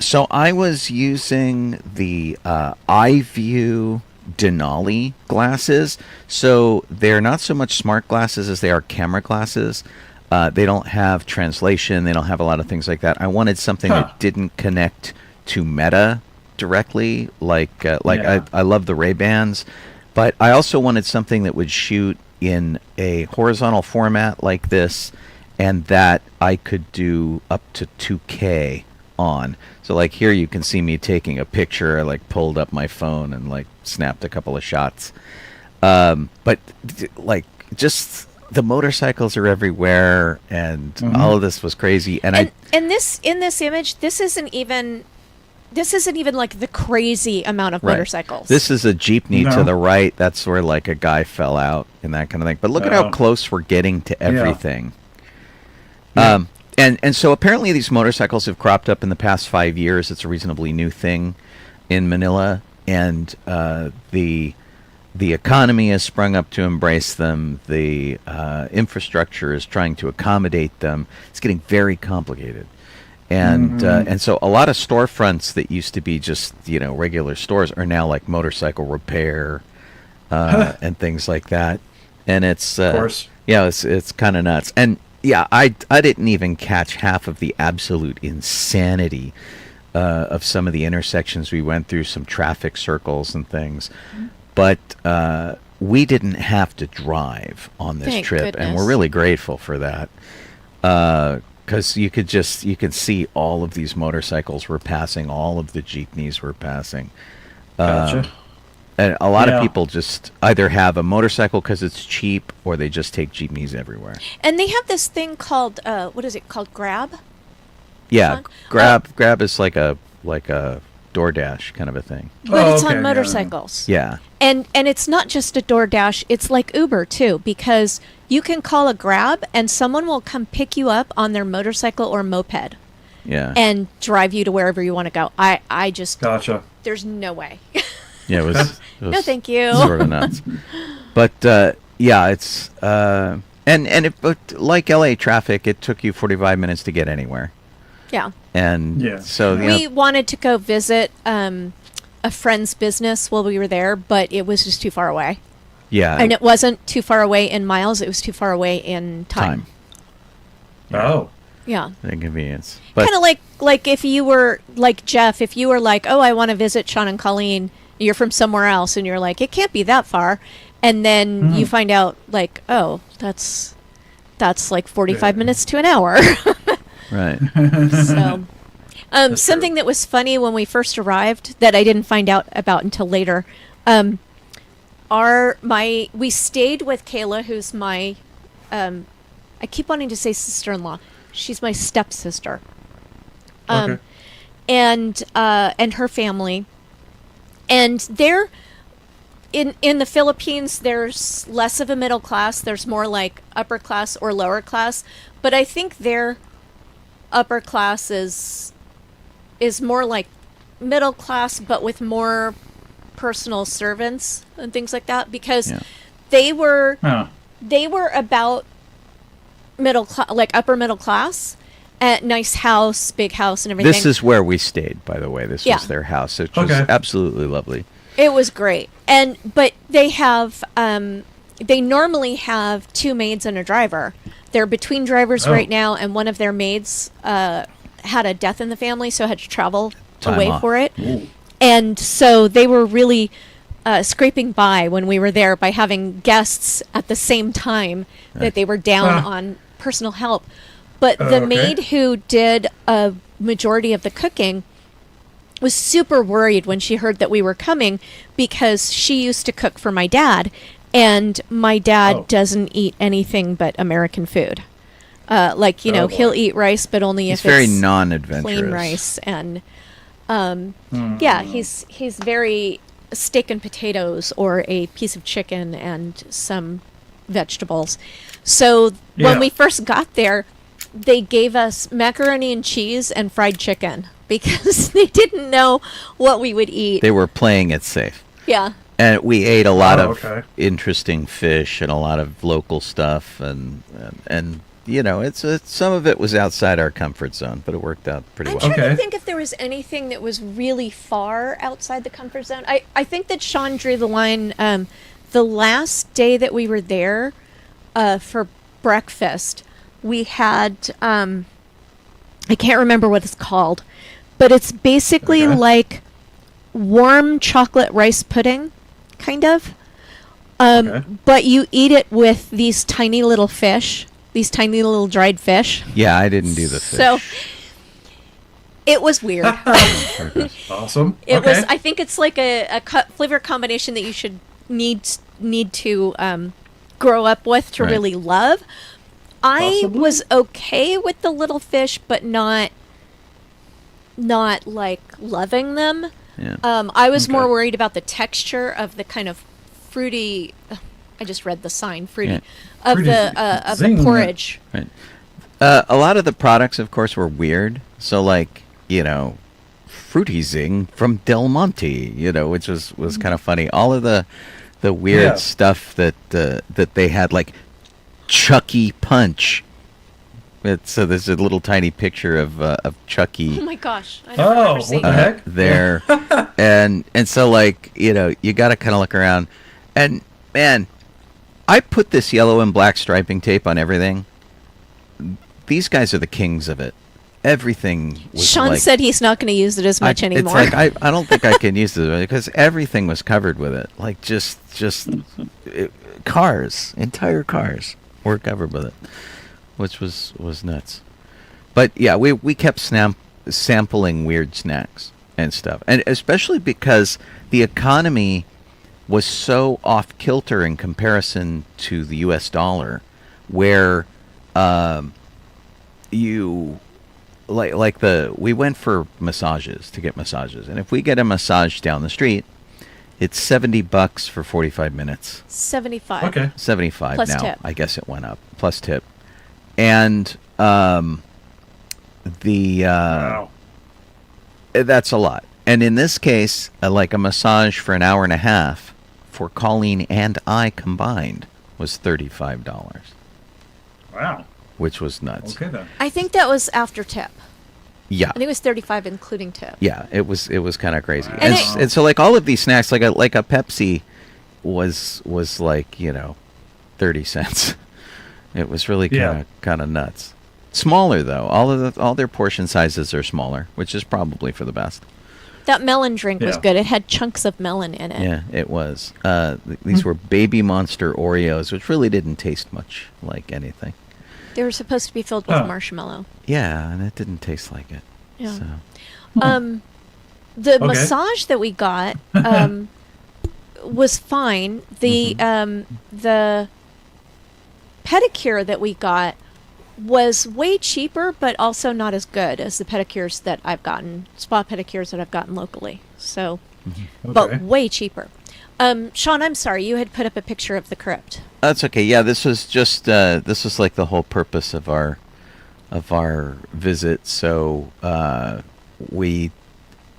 Speaker 1: So I was using the iView Denali glasses. So they're not so much smart glasses as they are camera glasses. They don't have translation. They don't have a lot of things like that. I wanted something that didn't connect to Meta directly.
Speaker 2: Yeah.
Speaker 1: I love the Ray-Bans, but I also wanted something that would shoot in a horizontal format like this, and that I could do up to 2K on. So like here you can see me taking a picture. I like pulled up my phone and like snapped a couple of shots. But like just the motorcycles are everywhere, and all of this was crazy. And
Speaker 3: In this image, this isn't even like the crazy amount of
Speaker 1: Right.
Speaker 3: motorcycles.
Speaker 1: This is a jeepney to
Speaker 2: No.
Speaker 1: the right. That's where like a guy fell out and that kind of thing. But look at how close we're getting to everything.
Speaker 2: Yeah.
Speaker 1: And so apparently these motorcycles have cropped up in the past 5 years. It's a reasonably new thing in Manila, and the economy has sprung up to embrace them. The infrastructure is trying to accommodate them. It's getting very complicated. And so a lot of storefronts that used to be just regular stores are now like motorcycle repair and things like that. And it's
Speaker 2: Of course.
Speaker 1: it's kind of nuts. And yeah, I didn't even catch half of the absolute insanity of some of the intersections we went through, some traffic circles and things. But we didn't have to drive on this
Speaker 3: Thank
Speaker 1: trip, and
Speaker 3: goodness.
Speaker 1: we're really grateful for that. Because you could see all of these motorcycles were passing, all of the jeepneys were passing.
Speaker 2: Gotcha.
Speaker 1: And a lot of
Speaker 2: Yeah.
Speaker 1: people just either have a motorcycle because it's cheap, or they just take jeepneys everywhere.
Speaker 3: And they have this thing called what is it called? Grab.
Speaker 1: Yeah,
Speaker 3: Fun.
Speaker 1: Grab is like a DoorDash kind of a thing.
Speaker 3: But
Speaker 2: Oh,
Speaker 3: it's
Speaker 2: okay,
Speaker 3: on
Speaker 2: yeah.
Speaker 3: motorcycles.
Speaker 1: Yeah.
Speaker 3: And it's not just a DoorDash, it's like Uber too, because you can call a Grab and someone will come pick you up on their motorcycle or moped
Speaker 1: Yeah.
Speaker 3: and drive you to wherever you want to go. I just
Speaker 2: Gotcha.
Speaker 3: there's no way.
Speaker 1: Yeah, it was
Speaker 3: No, thank you.
Speaker 1: sort of nuts. But yeah, it's but like LA traffic, it took you 45 minutes to get anywhere.
Speaker 3: Yeah.
Speaker 1: And
Speaker 2: Yeah.
Speaker 1: so
Speaker 3: We wanted to go visit a friend's business while we were there, but it was just too far away.
Speaker 1: yeah,
Speaker 3: And it wasn't too far away in miles, it was too far away in time.
Speaker 2: Oh.
Speaker 3: Yeah.
Speaker 1: inconvenience. But
Speaker 3: Kind of like if you were like Jeff, if you were like, "Oh, I want to visit Shawn and Colleen," you're from somewhere else and you're like, "It can't be that far." And then you find out like, "Oh, that's like 45 minutes to an hour."
Speaker 1: right.
Speaker 3: So, something that was funny when we first arrived that I didn't find out about until later. We stayed with Kayla, who's my, I keep wanting to say sister-in-law. She's my stepsister.
Speaker 2: Okay.
Speaker 3: And her family, and they're in the Philippines. There's less of a middle class. There's more like upper class or lower class. But I think their upper class is more like middle class, but with more personal servants and things like that. Because
Speaker 1: Yeah.
Speaker 3: they were
Speaker 2: Huh.
Speaker 3: about middle class, like upper middle class. Nice house, big house, and everything.
Speaker 1: This is where we stayed, by the way. This
Speaker 3: Yeah.
Speaker 1: was their house, which was
Speaker 2: Okay.
Speaker 1: absolutely lovely.
Speaker 3: It was great, but they have they normally have 2 maids and a driver. They're between drivers
Speaker 2: Oh.
Speaker 3: right now, and one of their maids had a death in the family, so had to travel
Speaker 1: Time
Speaker 3: away
Speaker 1: off.
Speaker 3: for it.
Speaker 2: Ooh.
Speaker 3: And so they were really scraping by when we were there by having guests at the same time that they were down on personal help. But the
Speaker 2: Okay.
Speaker 3: maid who did a majority of the cooking was super worried when she heard that we were coming, because she used to cook for my dad, and my dad
Speaker 2: Oh.
Speaker 3: doesn't eat anything but American food. Like, you know,
Speaker 2: Oh, boy.
Speaker 3: he'll eat rice, but only
Speaker 1: He's
Speaker 3: if
Speaker 1: very
Speaker 3: it's
Speaker 1: non-adventurous.
Speaker 3: plain rice. And yeah, he's very steak and potatoes, or a piece of chicken and some vegetables. So when
Speaker 2: Yeah.
Speaker 3: we first got there, they gave us macaroni and cheese and fried chicken because they didn't know what we would eat.
Speaker 1: They were playing it safe.
Speaker 3: Yeah.
Speaker 1: And we ate a lot
Speaker 2: Oh,
Speaker 1: of
Speaker 2: okay.
Speaker 1: interesting fish and a lot of local stuff, and you know, it's some of it was outside our comfort zone, but it worked out pretty
Speaker 3: I'm
Speaker 1: well.
Speaker 3: trying
Speaker 2: Okay.
Speaker 3: to think if there was anything that was really far outside the comfort zone. I think that Shawn drew the line the last day that we were there for breakfast. We had I can't remember what it's called, but it's basically
Speaker 2: Okay.
Speaker 3: like warm chocolate rice pudding, kind of.
Speaker 2: Okay.
Speaker 3: But you eat it with these tiny little fish, these tiny little dried fish.
Speaker 1: Yeah, I didn't do the fish.
Speaker 3: So it was weird.
Speaker 2: Awesome.
Speaker 3: It
Speaker 2: okay.
Speaker 3: was. I think it's like a flavor combination that you should need to grow up with to
Speaker 1: Right.
Speaker 3: really love. I
Speaker 2: Possibly.
Speaker 3: was okay with the little fish, but not like loving them.
Speaker 1: Yeah.
Speaker 3: I was
Speaker 2: Okay.
Speaker 3: more worried about the texture of the kind of fruity. I just read the sign, fruity,
Speaker 1: Yeah.
Speaker 3: of
Speaker 2: Fruity
Speaker 3: the
Speaker 2: zing.
Speaker 3: porridge.
Speaker 1: Right. A lot of the products, of course, were weird. So, like, you know, Fruity Zing from Del Monte, you know, which was kind of funny. All of the weird
Speaker 2: Yeah.
Speaker 1: stuff that they had, like Chucky Punch. So there's a little tiny picture of Chucky.
Speaker 3: Oh my gosh! I
Speaker 2: Oh,
Speaker 3: don't remember
Speaker 2: what
Speaker 3: seeing
Speaker 2: the
Speaker 3: that.
Speaker 2: heck?
Speaker 1: There. and so, like, you know, you got to kind of look around. And man, I put this yellow and black striping tape on everything. These guys are the kings of it. Everything was
Speaker 3: Shawn
Speaker 1: like,
Speaker 3: said he's not going to use it as much anymore.
Speaker 1: It's like I don't think I can use it because everything was covered with it. Like just cars, entire cars were covered with it, which was nuts. But yeah, we kept sampling weird snacks and stuff, and especially because the economy was so off kilter in comparison to the U.S. dollar, where we went for massages to get massages, and if we get a massage down the street, it's $70 for 45 minutes.
Speaker 3: 75.
Speaker 2: Okay.
Speaker 1: 75
Speaker 3: Plus
Speaker 1: now.
Speaker 3: tip.
Speaker 1: I guess it went up plus tip, and
Speaker 2: Wow.
Speaker 1: that's a lot. And in this case, like a massage for an hour and a half for Colleen and I combined was $35,
Speaker 2: Wow.
Speaker 1: which was nuts.
Speaker 2: Okay then.
Speaker 3: I think that was after tip.
Speaker 1: Yeah.
Speaker 3: I think it was 35 including tip.
Speaker 1: Yeah, it was kind of crazy,
Speaker 2: Wow.
Speaker 1: and,
Speaker 3: And
Speaker 1: and so like all of these snacks, like a Pepsi, was like 30 cents. It was really
Speaker 2: Yeah.
Speaker 1: kind of nuts. Smaller though, all their portion sizes are smaller, which is probably for the best.
Speaker 3: That melon drink was
Speaker 2: Yeah.
Speaker 3: good. It had chunks of melon in it.
Speaker 1: Yeah, it was. These were Baby Monster Oreos, which really didn't taste much like anything.
Speaker 3: They were supposed to be filled with
Speaker 2: Huh.
Speaker 3: marshmallow.
Speaker 1: Yeah, and it didn't taste like it.
Speaker 3: Yeah.
Speaker 1: So.
Speaker 3: The
Speaker 2: Okay.
Speaker 3: massage that we got was fine. The pedicure that we got was way cheaper, but also not as good as the pedicures that I've gotten, spa pedicures that I've gotten locally. So,
Speaker 2: Okay.
Speaker 3: but way cheaper. Shawn, I'm sorry, you had put up a picture of the crypt.
Speaker 1: That's okay. Yeah, this was just this was like the whole purpose of our visit. So we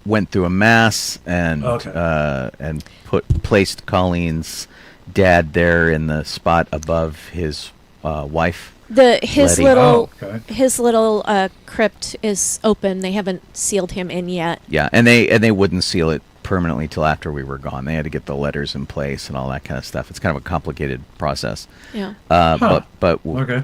Speaker 1: went through a mass and
Speaker 2: Okay.
Speaker 1: placed Colleen's dad there in the spot above his wife.
Speaker 3: His
Speaker 1: Letty.
Speaker 3: little
Speaker 2: Oh, okay.
Speaker 3: his little crypt is open. They haven't sealed him in yet.
Speaker 1: Yeah, and they wouldn't seal it permanently till after we were gone. They had to get the letters in place and all that kind of stuff. It's kind of a complicated process.
Speaker 3: Yeah.
Speaker 2: Okay.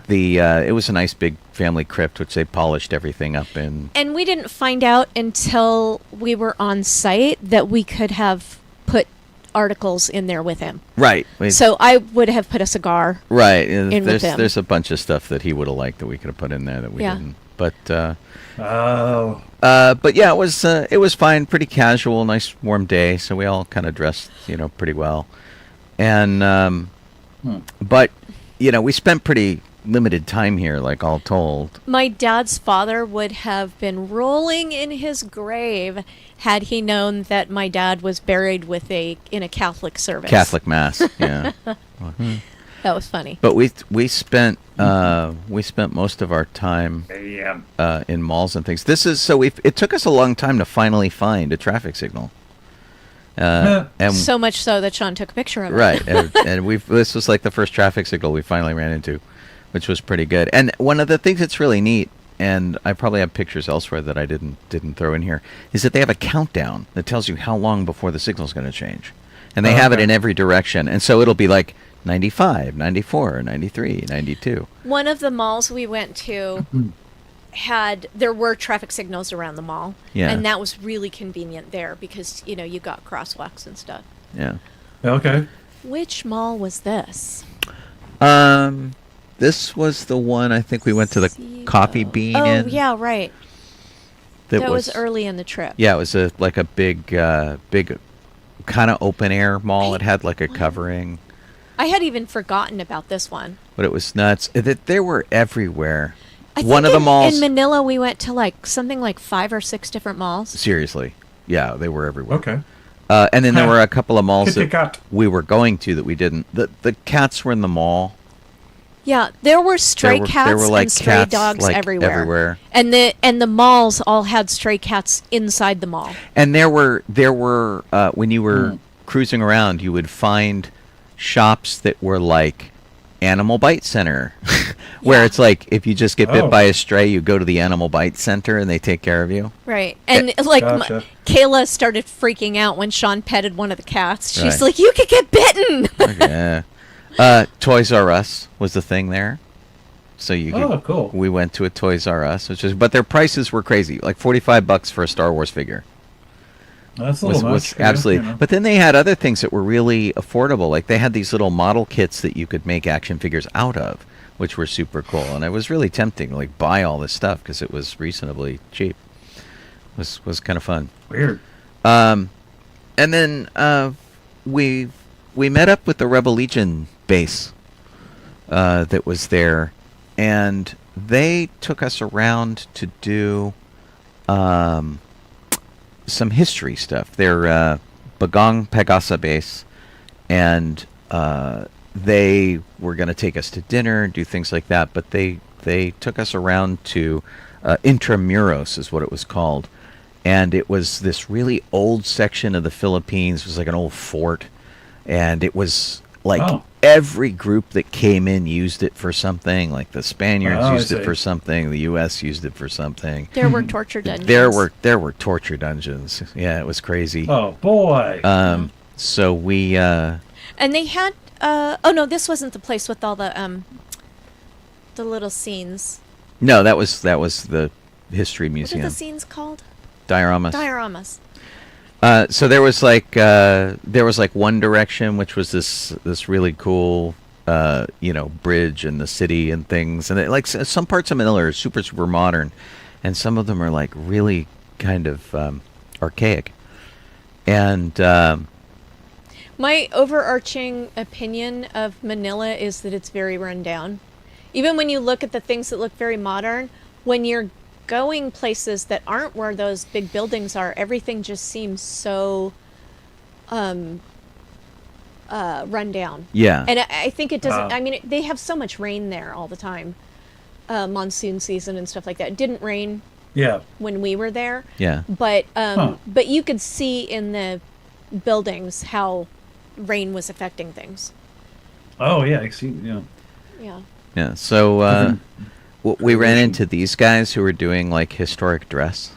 Speaker 1: It was a nice big family crypt, which they polished everything up in.
Speaker 3: And we didn't find out until we were on site that we could have put articles in there with him.
Speaker 1: Right.
Speaker 3: So I would have put a cigar.
Speaker 1: Right.
Speaker 3: in with him.
Speaker 1: There's a bunch of stuff that he would have liked that we could have put in there that we didn't. But but yeah, it was fine, pretty casual, nice warm day, so we all kind of dressed, pretty well. And but we spent pretty limited time here, like all told.
Speaker 3: My dad's father would have been rolling in his grave had he known that my dad was buried in a Catholic service.
Speaker 1: Catholic mass, yeah.
Speaker 3: That was funny.
Speaker 1: But we spent most of our time in malls and things. It took us a long time to finally find a traffic signal. And
Speaker 3: so much so that Shawn took a picture of it.
Speaker 1: Right, and this was like the first traffic signal we finally ran into, which was pretty good. And one of the things that's really neat, and I probably have pictures elsewhere that I didn't throw in here, is that they have a countdown that tells you how long before the signal's going to change, and they have it in every direction. And so it'll be like 95, 94, 93, 92.
Speaker 3: One of the malls we went to there were traffic signals around the mall.
Speaker 1: Yeah.
Speaker 3: And that was really convenient there because, you got crosswalks and stuff.
Speaker 1: Yeah.
Speaker 2: Okay.
Speaker 3: Which mall was this?
Speaker 1: This was the one I think we went to the Coffee Bean in.
Speaker 3: Oh, yeah, right. That was early in the trip.
Speaker 1: Yeah, it was a big kind of open air mall. It had like a covering.
Speaker 3: I had even forgotten about this one.
Speaker 1: But it was nuts. They were everywhere.
Speaker 3: I
Speaker 1: One
Speaker 3: think
Speaker 1: of the malls
Speaker 3: in Manila, we went to something like 5 or 6 different malls.
Speaker 1: Seriously, yeah, they were everywhere.
Speaker 2: Okay.
Speaker 1: And then there were a couple of malls
Speaker 2: Kitty
Speaker 1: that
Speaker 2: cat.
Speaker 1: we were going to that we didn't. The cats were in the mall.
Speaker 3: Yeah, there were stray cats
Speaker 1: there were like
Speaker 3: and stray
Speaker 1: cats,
Speaker 3: dogs
Speaker 1: like,
Speaker 3: everywhere. And the malls all had stray cats inside the mall.
Speaker 1: And there were when you were cruising around, you would find shops that were like Animal Bite Center, where it's like if you just get bit by a stray, you go to the Animal Bite Center and they take care of you.
Speaker 3: Right. And
Speaker 2: Gotcha.
Speaker 3: Kayla started freaking out when Shawn petted one of the cats. She's
Speaker 1: Right.
Speaker 3: like, "You could get bitten."
Speaker 1: Yeah. Toys R Us was the thing there. So
Speaker 2: cool.
Speaker 1: We went to a Toys R Us, but their prices were crazy, like $45 for a Star Wars figure.
Speaker 2: That's a little much.
Speaker 1: Absolutely. But then they had other things that were really affordable. Like they had these little model kits that you could make action figures out of, which were super cool. And it was really tempting to buy all this stuff because it was reasonably cheap. It was kind of fun.
Speaker 2: Weird.
Speaker 1: And then we met up with the Rebel Legion base that was there, and they took us around to do some history stuff. They're Bagong Pagasa base, and they were going to take us to dinner and do things like that, but they took us around to Intramuros is what it was called, and it was this really old section of the Philippines. It was like an old fort, and it was like every group that came in used it for something. Like the Spaniards used it for something, the U.S. used it for something.
Speaker 3: There were torture dungeons.
Speaker 1: There were torture dungeons. Yeah, it was crazy.
Speaker 2: Oh boy.
Speaker 1: So we
Speaker 3: and they had oh no, this wasn't the place with all the little scenes.
Speaker 1: No, that was the history museum.
Speaker 3: What are the scenes called?
Speaker 1: Dioramas.
Speaker 3: Dioramas.
Speaker 1: So there was like One Direction, which was this really cool bridge in the city and things, and some parts of Manila are super modern, and some of them are like really kind of archaic. And
Speaker 3: my overarching opinion of Manila is that it's very run down. Even when you look at the things that look very modern, when you're going places that aren't where those big buildings are, everything just seems so run down.
Speaker 1: Yeah.
Speaker 3: And I think it doesn't, I mean, they have so much rain there all the time. Monsoon season and stuff like that. It didn't rain when we were there.
Speaker 1: Yeah.
Speaker 3: But but you could see in the buildings how rain was affecting things.
Speaker 2: Oh yeah, I see. Yeah.
Speaker 3: Yeah.
Speaker 1: Yeah. So we ran into these guys who were doing like historic dress,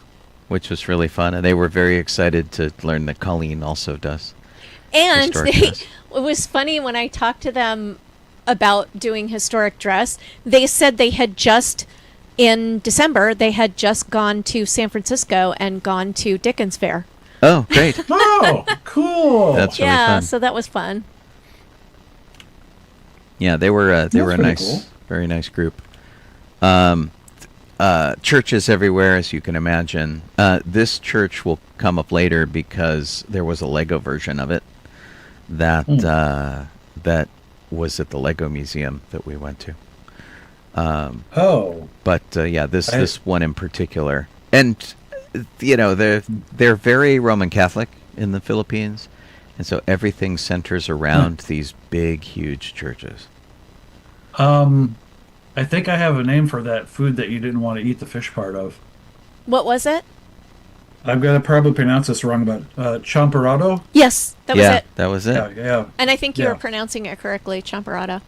Speaker 1: which was really fun, and they were very excited to learn that Colleen also does.
Speaker 3: And
Speaker 1: historic
Speaker 3: it
Speaker 1: dress.
Speaker 3: was funny when I talked to them about doing historic dress. They said they had just, in December, they had just gone to San Francisco and gone to Dickens Fair.
Speaker 1: Oh, great!
Speaker 2: Oh, cool.
Speaker 1: That's really
Speaker 3: Yeah,
Speaker 1: fun.
Speaker 3: so that was fun.
Speaker 1: Yeah, they were a
Speaker 2: pretty
Speaker 1: nice,
Speaker 2: cool.
Speaker 1: very nice group. Churches everywhere, as you can imagine. This church will come up later because there was a Lego version of it that that was at the Lego Museum that we went to. But yeah, this one in particular, and they're very Roman Catholic in the Philippines, and so everything centers around these big, huge churches.
Speaker 2: I think I have a name for that food that you didn't want to eat the fish part of.
Speaker 3: What was it?
Speaker 2: I'm going to probably pronounce this wrong, but champorado?
Speaker 3: Yes, that was it.
Speaker 1: That was it.
Speaker 2: Yeah.
Speaker 3: And I think you
Speaker 2: Yeah.
Speaker 3: were pronouncing it correctly, champorado.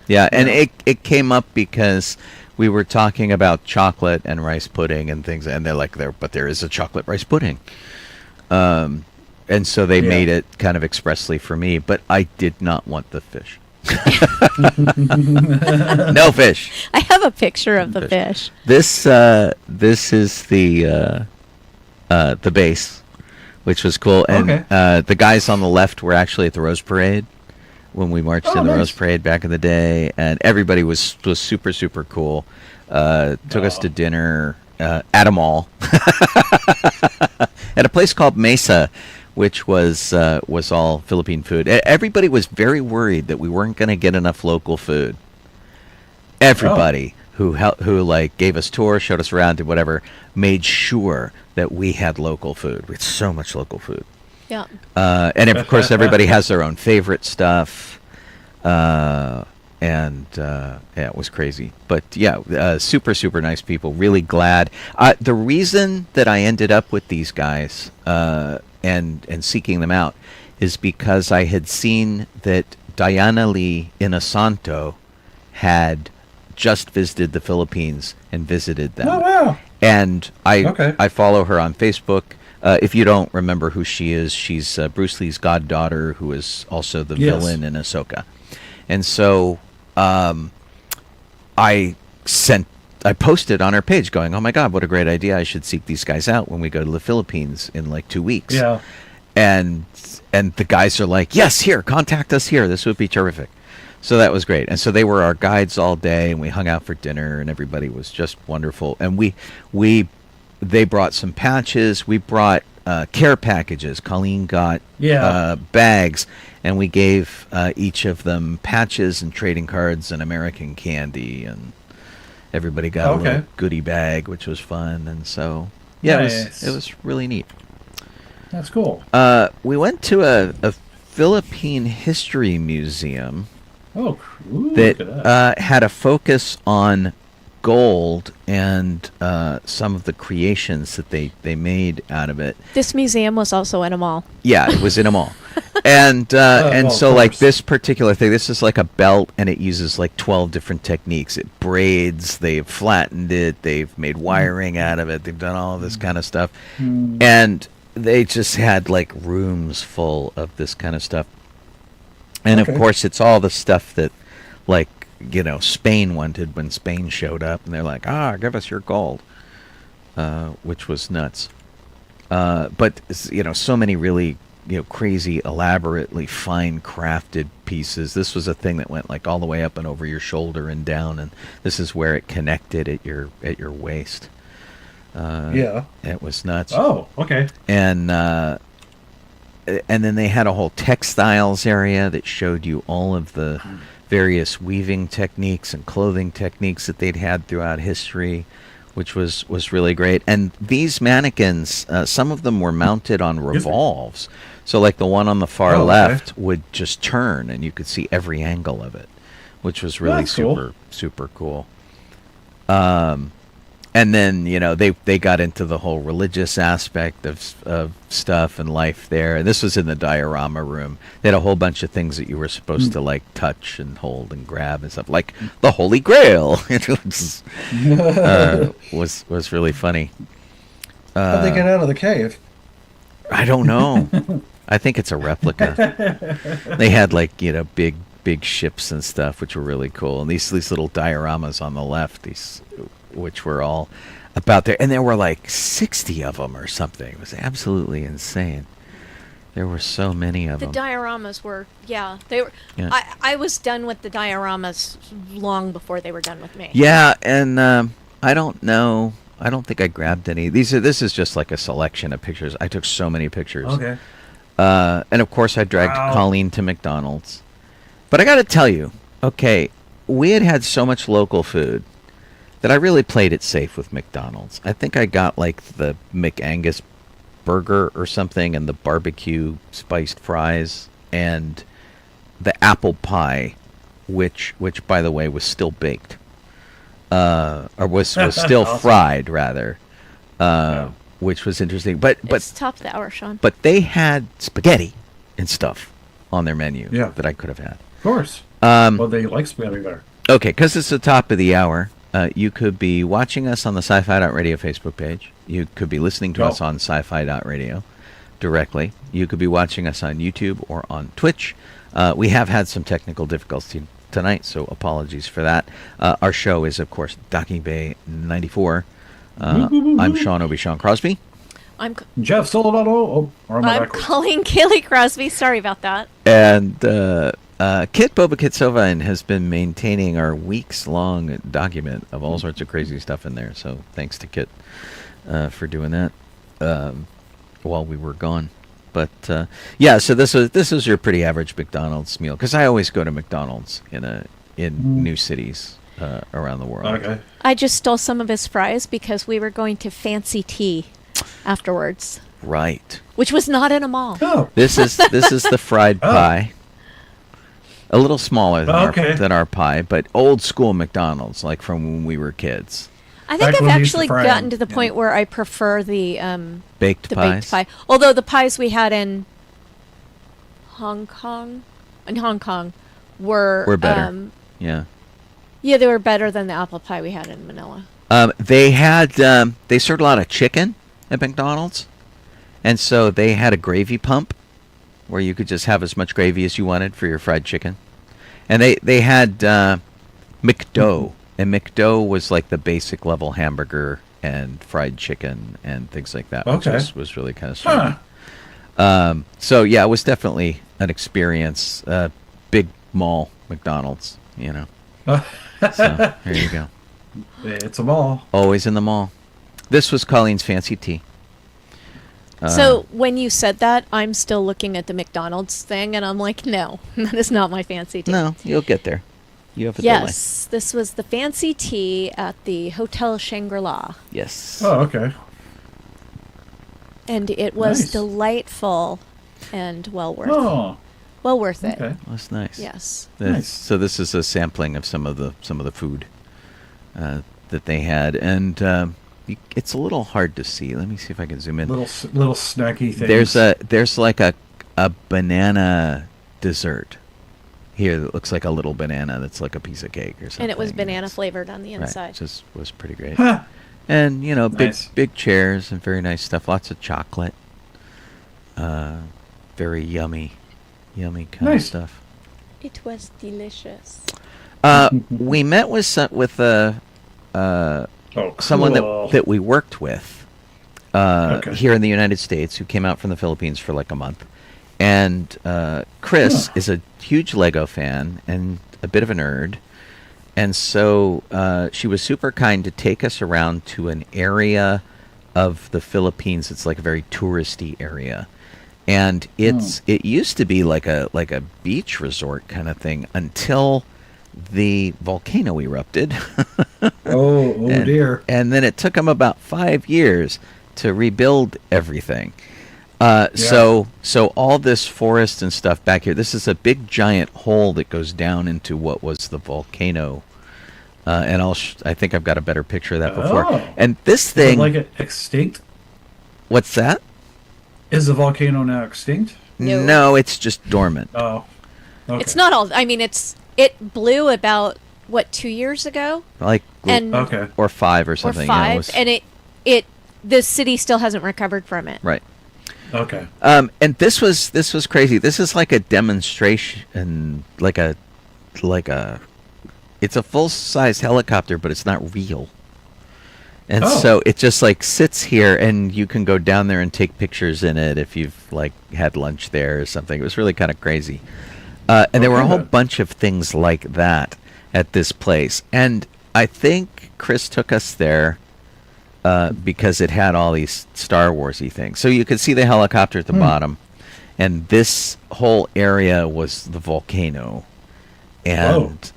Speaker 1: Yeah, and
Speaker 2: Yeah.
Speaker 1: it came up because we were talking about chocolate and rice pudding and things, and they're like, but there is a chocolate rice pudding. And so they made it kind of expressly for me, but I did not want the fish. No fish.
Speaker 3: I have a picture of the fish.
Speaker 1: This is the base, which was cool, and
Speaker 2: Okay.
Speaker 1: the guys on the left were actually at the Rose Parade when we marched in the
Speaker 2: nice.
Speaker 1: Rose Parade back in the day, and everybody was super, super cool. Took us to dinner at a mall at a place called Mesa, which was all Philippine food. Everybody was very worried that we weren't going to get enough local food. Everybody who like gave us tours, showed us around, did whatever, made sure that we had local food. We had so much local food.
Speaker 3: Yeah.
Speaker 1: And of course, everybody has their own favorite stuff. Yeah, it was crazy. But yeah, super, super nice people. Really glad. The reason that I ended up with these guys and seeking them out is because I had seen that Diana Lee Inosanto had just visited the Philippines and visited them.
Speaker 2: Oh, wow.
Speaker 1: And
Speaker 2: Okay.
Speaker 1: I follow her on Facebook. If you don't remember who she is, she's Bruce Lee's goddaughter, who is also the
Speaker 2: Yes.
Speaker 1: villain in Ahsoka. And so I posted on her page going, oh my God, what a great idea. I should seek these guys out when we go to the Philippines in like 2 weeks.
Speaker 2: Yeah.
Speaker 1: And the guys are like, yes, here, contact us here. This would be terrific. So that was great. And so they were our guides all day, and we hung out for dinner, and everybody was just wonderful. And they brought some patches. We brought care packages. Colleen got bags, and we gave each of them patches and trading cards and American candy, and everybody got a little goodie bag, which was fun. And so, yeah,
Speaker 2: Nice.
Speaker 1: it was really neat.
Speaker 2: That's cool.
Speaker 1: We went to a Philippine history museum
Speaker 2: Oh, cool. Look at that.
Speaker 1: that had a focus on gold and some of the creations that they made out of it.
Speaker 3: This museum was also in a mall.
Speaker 1: Yeah, it was in a mall. And
Speaker 2: well,
Speaker 1: so
Speaker 2: of
Speaker 1: like
Speaker 2: course.
Speaker 1: this particular thing, this is like a belt, and it uses like 12 different techniques. It braids, they've flattened it, they've made wiring out of it, they've done all this kind of stuff. And they just had like rooms full of this kind of stuff. And of
Speaker 2: Okay.
Speaker 1: course, it's all the stuff that, like, Spain wanted when Spain showed up, and they're like, give us your gold, which was nuts. But so many really, crazy, elaborately fine crafted pieces. This was a thing that went like all the way up and over your shoulder and down, and this is where it connected at your waist.
Speaker 2: Yeah.
Speaker 1: It was nuts.
Speaker 2: Oh, okay.
Speaker 1: And then they had a whole textiles area that showed you all of the various weaving techniques and clothing techniques that they'd had throughout history, which was really great. And these mannequins, some of them were mounted on revolves. So like the one on the far left would just turn, and you could see every angle of it, which was really
Speaker 2: That's cool.
Speaker 1: super cool. And then, they got into the whole religious aspect of stuff and life there. And this was in the diorama room. They had a whole bunch of things that you were supposed to, like, touch and hold and grab and stuff, like the Holy Grail. It was really funny.
Speaker 2: How'd they get out of the cave?
Speaker 1: I don't know. I think it's a replica. They had like, big ships and stuff, which were really cool. And these little dioramas on the left, which were all about there. And there were like 60 of them or something. It was absolutely insane. There were so many of them.
Speaker 3: The dioramas were, they were.
Speaker 1: Yeah.
Speaker 3: I was done with the dioramas long before they were done with me.
Speaker 1: Yeah, and I don't know. I don't think I grabbed any. This is just like a selection of pictures. I took so many pictures.
Speaker 2: Okay.
Speaker 1: And of course I dragged Colleen to McDonald's. But I got to tell you, okay, we had so much local food that I really played it safe with McDonald's. I think I got like the McAngus burger or something, and the barbecue spiced fries, and the apple pie, which by the way was still baked, or was still
Speaker 2: Awesome.
Speaker 1: fried rather, which was interesting. But
Speaker 3: It's top of the hour, Sean.
Speaker 1: but they had spaghetti and stuff on their menu that I could have had.
Speaker 2: Of course. Well, they like spaghetti there.
Speaker 1: Okay, because it's the top of the hour. You could be watching us on the Sci-Fi.radio Facebook page. You could be listening to us on Sci-Fi.radio directly. You could be watching us on YouTube or on Twitch. We have had some technical difficulty tonight, so apologies for that. Our show is, of course, Docking Bay 94. I'm Shawn Obi-Shawn Crosby.
Speaker 3: I'm
Speaker 2: Jeff Soldado. Or am I
Speaker 3: I'm
Speaker 2: backwards?
Speaker 3: calling Kaylee Crosby. Sorry about that.
Speaker 1: And Kit Boba-Kit Sovine has been maintaining our weeks-long document of all sorts of crazy stuff in there. So thanks to Kit for doing that while we were gone. But so this is your pretty average McDonald's meal, because I always go to McDonald's in new cities around the world.
Speaker 2: Okay.
Speaker 3: I just stole some of his fries because we were going to Fancy Tea afterwards,
Speaker 1: Right.
Speaker 3: which was not in a mall.
Speaker 2: Oh.
Speaker 1: This is the fried pie. A little smaller than our pie, but old school McDonald's, like from when we were kids.
Speaker 3: I think
Speaker 2: Back
Speaker 3: I've
Speaker 2: when we used to
Speaker 3: actually
Speaker 2: fry
Speaker 3: gotten
Speaker 2: them,
Speaker 3: to the point where I prefer the
Speaker 1: Baked pies.
Speaker 3: baked pie. Although the pies we had in Hong Kong were
Speaker 1: better. Yeah.
Speaker 3: Yeah, they were better than the apple pie we had in Manila.
Speaker 1: They had they served a lot of chicken at McDonald's, and so they had a gravy pump where you could just have as much gravy as you wanted for your fried chicken. And they had McDough, and McDough was like the basic level hamburger and fried chicken and things like that, which was really kind of strange. So yeah, it was definitely an experience. Big mall McDonald's, So there you go.
Speaker 2: It's a mall.
Speaker 1: Always in the mall. This was Colleen's fancy tea.
Speaker 3: So when you said that, I'm still looking at the McDonald's thing, and I'm like, no, that is not my fancy tea.
Speaker 1: No, you'll get there. You have a
Speaker 3: Yes, this was the fancy tea at the Hotel Shangri-La,
Speaker 1: delay. Yes.
Speaker 2: Oh, okay.
Speaker 3: and it was
Speaker 2: Nice.
Speaker 3: delightful and well worth it.
Speaker 2: Okay.
Speaker 1: That's nice.
Speaker 3: Yes.
Speaker 2: Nice.
Speaker 1: So this is a sampling of some of the food that they had, and it's a little hard to see. Let me see if I can zoom in.
Speaker 2: Little snacky things.
Speaker 1: There's like a banana dessert here that looks like a little banana that's like a piece of cake or something.
Speaker 3: And it was banana
Speaker 1: It's-
Speaker 3: flavored on the
Speaker 1: Right,
Speaker 3: inside.
Speaker 1: just was pretty great.
Speaker 2: Huh.
Speaker 1: And
Speaker 2: Nice.
Speaker 1: big chairs and very nice stuff. Lots of chocolate. Very yummy kind of
Speaker 2: Nice.
Speaker 1: stuff.
Speaker 3: It was delicious.
Speaker 1: We met with someone
Speaker 2: Cool.
Speaker 1: that we worked with
Speaker 2: Okay.
Speaker 1: here in the United States, who came out from the Philippines for like a month. And Chris is a huge Lego fan and a bit of a nerd. And so she was super kind to take us around to an area of the Philippines. It's like a very touristy area. And it used to be like a beach resort kind of thing until the volcano erupted.
Speaker 2: Oh dear.
Speaker 1: And then it took them about 5 years to rebuild everything. So all this forest and stuff back here, this is a big giant hole that goes down into what was the volcano. And I think I've got a better picture of that before.
Speaker 2: Oh.
Speaker 1: And this
Speaker 2: Is it
Speaker 1: thing,
Speaker 2: like it extinct?
Speaker 1: what's that?
Speaker 2: Is the volcano now extinct?
Speaker 3: No.
Speaker 1: It's just dormant.
Speaker 2: Oh. Okay.
Speaker 3: It's not all. I mean, it blew about 2 years ago,
Speaker 1: Like
Speaker 3: and
Speaker 2: Okay.
Speaker 1: or 5 or something.
Speaker 3: or 5,
Speaker 1: it was-
Speaker 3: and it the city still hasn't recovered from it.
Speaker 1: Right.
Speaker 2: Okay.
Speaker 1: And this was crazy. This is like a demonstration, like a it's a full-size helicopter, but it's not real. And so it just like sits here, and you can go down there and take pictures in it if you've like had lunch there or something. It was really kind of crazy. And there were a whole bunch of things like that at this place. And I think Chris took us there because it had all these Star Wars-y things. So you could see the helicopter at the bottom, and this whole area was the volcano. And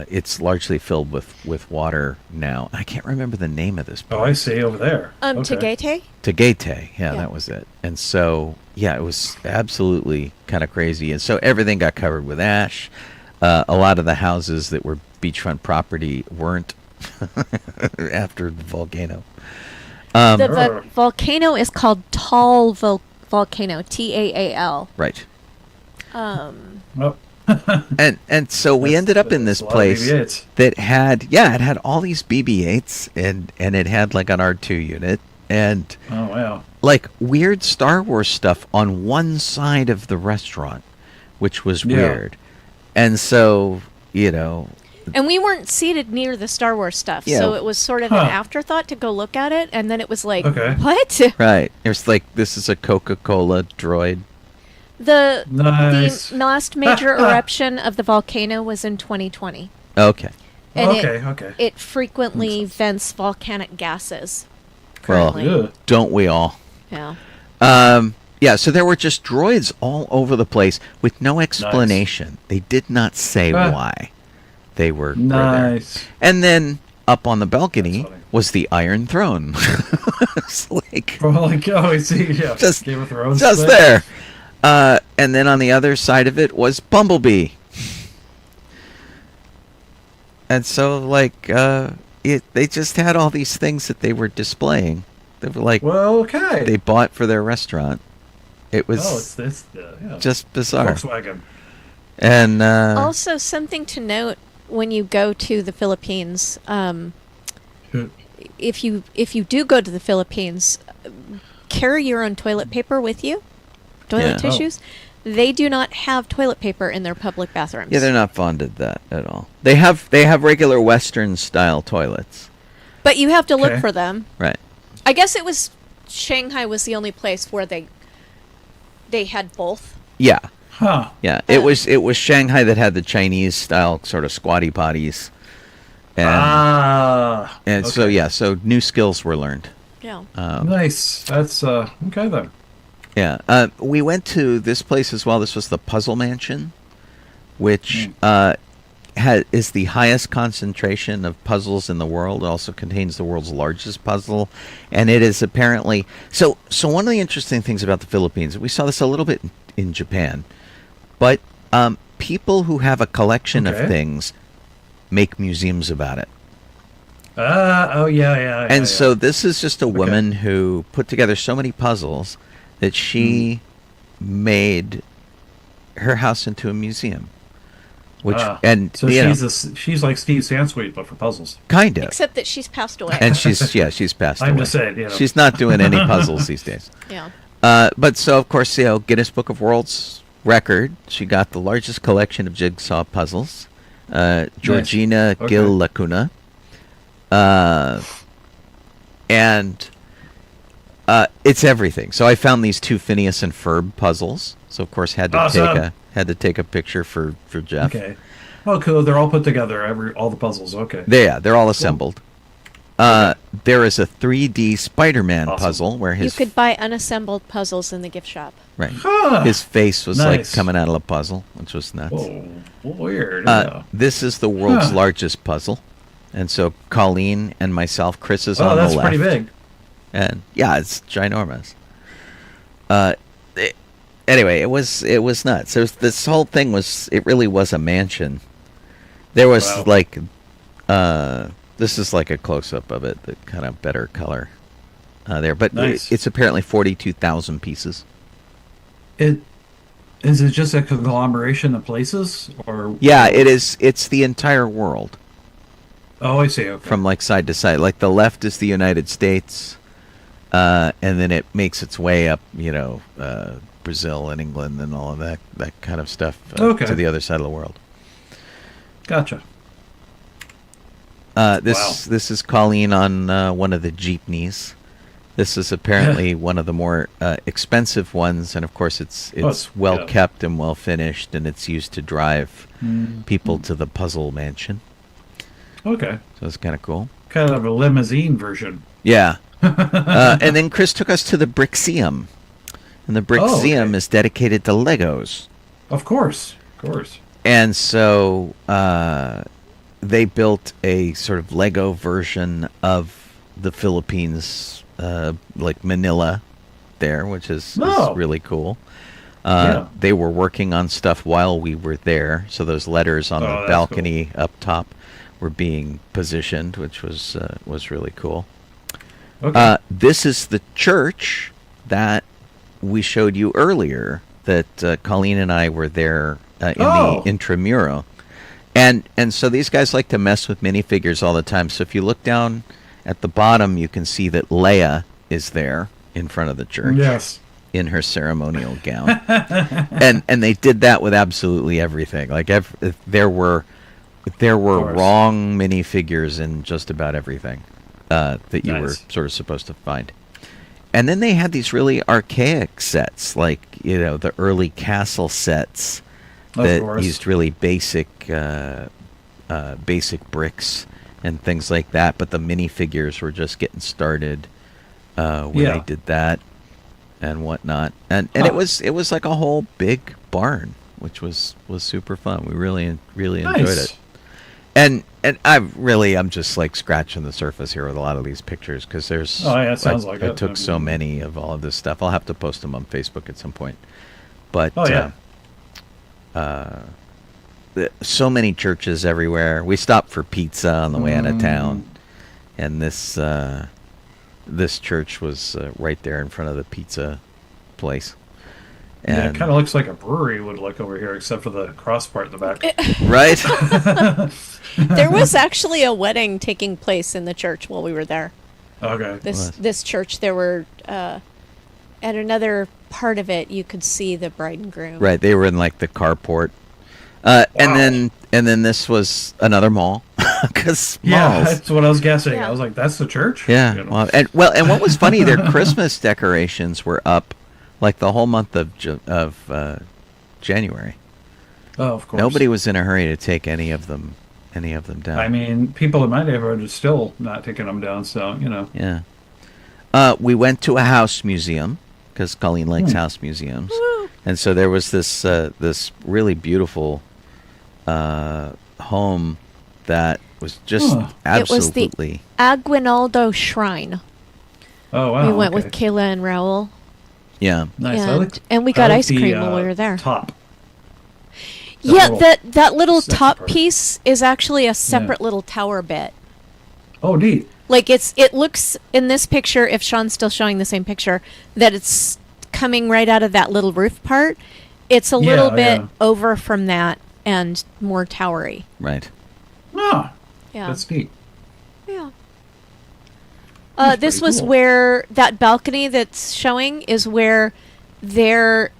Speaker 1: it's largely filled with water now. I can't remember the name of this place.
Speaker 2: Oh, I see over there.
Speaker 3: Tagaytay?
Speaker 1: Tagaytay, yeah, that was it. And so, yeah, it was absolutely kind of crazy. And so everything got covered with ash. A lot of the houses that were beachfront property weren't after the volcano.
Speaker 3: The volcano is called Taal Volcano, Taal.
Speaker 1: Right.
Speaker 2: Oh.
Speaker 1: And so we ended up in this place that had it had all these BB-8s and it had like an R2 unit and
Speaker 2: oh wow,
Speaker 1: like weird Star Wars stuff on one side of the restaurant, which was weird. And so,
Speaker 3: and we weren't seated near the Star Wars stuff, so it was sort of an afterthought to go look at it, and then it was like, what?
Speaker 1: Right. It was like, this is a Coca-Cola droid.
Speaker 3: The last major eruption of the volcano was in 2020.
Speaker 1: Okay.
Speaker 3: And it frequently vents volcanic gases. Currently.
Speaker 1: Well, don't we all?
Speaker 3: Yeah.
Speaker 1: Yeah, so there were just droids all over the place with no explanation. They did not say why they were there. And then up on the balcony was the Iron Throne. It's like,
Speaker 2: I see, yeah.
Speaker 1: Just,
Speaker 2: Game of Thrones
Speaker 1: just there. And then on the other side of it was Bumblebee. And so, like, they just had all these things that they were displaying. They were like, they bought for their restaurant. It was just bizarre.
Speaker 2: Volkswagen.
Speaker 1: And
Speaker 3: also something to note when you go to the Philippines, if you do go to the Philippines, carry your own toilet paper with you. Toilet tissues. They do not have toilet paper in their public bathrooms.
Speaker 1: Yeah, they're not fond of that at all. They have regular Western style toilets,
Speaker 3: but you have to look for them.
Speaker 1: Right.
Speaker 3: I guess it was Shanghai was the only place where they had both.
Speaker 1: Yeah.
Speaker 2: Huh.
Speaker 1: Yeah. It was Shanghai that had the Chinese style sort of squatty potties. And so new skills were learned.
Speaker 3: Yeah.
Speaker 2: Nice. That's okay then.
Speaker 1: Yeah. We went to this place as well. This was the Puzzle Mansion, which is the highest concentration of puzzles in the world. It also contains the world's largest puzzle, and it is apparently so one of the interesting things about the Philippines, we saw this a little bit in Japan, but people who have a collection of things make museums about it. And so this is just a woman who put together so many puzzles that she made her house into a museum. Which
Speaker 2: she's like Steve Sansweet, but for puzzles.
Speaker 1: Kind of.
Speaker 3: Except that she's passed away.
Speaker 1: And she's passed away.
Speaker 2: I'm just saying,
Speaker 1: she's not doing any puzzles these days.
Speaker 3: Yeah.
Speaker 1: But so of course, Guinness Book of World's record. She got the largest collection of jigsaw puzzles. Georgina Gil Lacuna. And it's everything. So I found these two Phineas and Ferb puzzles. So of course had to take a picture for Jeff.
Speaker 2: Okay. Oh, cool. They're all put together. All the puzzles. Okay.
Speaker 1: They're all assembled. There is a 3D Spider-Man puzzle where
Speaker 3: you could buy unassembled puzzles in the gift shop.
Speaker 1: Right. His face was like coming out of a puzzle, which was nuts.
Speaker 2: Oh, weird.
Speaker 1: This is the world's largest puzzle, and so Colleen and myself, Chris is on the left.
Speaker 2: Oh, that's pretty big.
Speaker 1: And it's ginormous. Anyway, it was nuts. This whole thing it really was a mansion. There was this is like a close-up of it, the kind of better color there. But it's apparently 42,000 pieces.
Speaker 2: Is it just a conglomeration of places, or?
Speaker 1: Yeah, it is. It's the entire world.
Speaker 2: Oh, I see. Okay.
Speaker 1: From like side to side. Like the left is the United States. and then it makes its way up, Brazil and England and all of that kind of stuff to the other side of the world.
Speaker 2: Gotcha.
Speaker 1: This is Colleen on one of the jeepneys. This is apparently one of the more expensive ones, and of course it's well kept and well finished, and it's used to drive people to the Puzzle Mansion.
Speaker 2: Okay.
Speaker 1: So it's kind of cool.
Speaker 2: Kind of a limousine version.
Speaker 1: Yeah. And then Chris took us to the Brixium. And the Brixium is dedicated to Legos.
Speaker 2: Of course.
Speaker 1: And so they built a sort of Lego version of the Philippines, like Manila there, which is really cool. They were working on stuff while we were there. So those letters on the balcony up top were being positioned, which was really cool. Okay. This is the church that we showed you earlier that Colleen and I were there in the intramural. And so these guys like to mess with minifigures all the time. So if you look down at the bottom, you can see that Leia is there in front of the church.
Speaker 2: Yes.
Speaker 1: In her ceremonial gown. and they did that with absolutely everything. Like there were wrong minifigures in just about everything that you were sort of supposed to find. And then they had these really archaic sets, like, the early castle sets that used really basic bricks and things like that. But the minifigures were just getting started when they did that and whatnot. And it was like a whole big barn, which was super fun. We really enjoyed it. And I'm just like scratching the surface here with a lot of these pictures because there's.
Speaker 2: Oh yeah, it sounds like it.
Speaker 1: I took so many of all of this stuff. I'll have to post them on Facebook at some point. But so many churches everywhere. We stopped for pizza on the way out of town, and this church was right there in front of the pizza place. And
Speaker 2: it kind of looks like a brewery would look over here, except for the cross part in the back.
Speaker 1: Right?
Speaker 3: There was actually a wedding taking place in the church while we were there.
Speaker 2: Okay.
Speaker 3: This church, there were, at another part of it, you could see the bride and groom.
Speaker 1: Right, they were in like the carport. And then this was another mall. Malls.
Speaker 2: That's what I was guessing.
Speaker 3: Yeah.
Speaker 2: I was like, that's the church?
Speaker 1: Yeah. And what was funny, their Christmas decorations were up like the whole month of January.
Speaker 2: Oh, of course.
Speaker 1: Nobody was in a hurry to take any of them down.
Speaker 2: I mean, people in my neighborhood are still not taking them down, so,
Speaker 1: Yeah. We went to a house museum because Colleen likes house museums.
Speaker 3: Woo.
Speaker 1: And so there was this really beautiful home that was just absolutely.
Speaker 3: It was the Aguinaldo Shrine.
Speaker 2: Oh, wow.
Speaker 3: We went with Kayla and Raul.
Speaker 1: Yeah.
Speaker 2: Nice.
Speaker 3: And we got ice cream while we were there.
Speaker 2: Top.
Speaker 3: That little top
Speaker 2: part.
Speaker 3: piece is actually a separate little tower bit.
Speaker 2: Oh, neat.
Speaker 3: Like it looks in this picture, if Sean's still showing the same picture, that it's coming right out of that little roof part. It's a little bit over from that and more towery.
Speaker 1: Right.
Speaker 2: Ah,
Speaker 3: Yeah.
Speaker 2: that's neat.
Speaker 3: Yeah.
Speaker 2: That's
Speaker 3: this
Speaker 2: pretty
Speaker 3: was
Speaker 2: cool.
Speaker 3: where that balcony that's showing is where their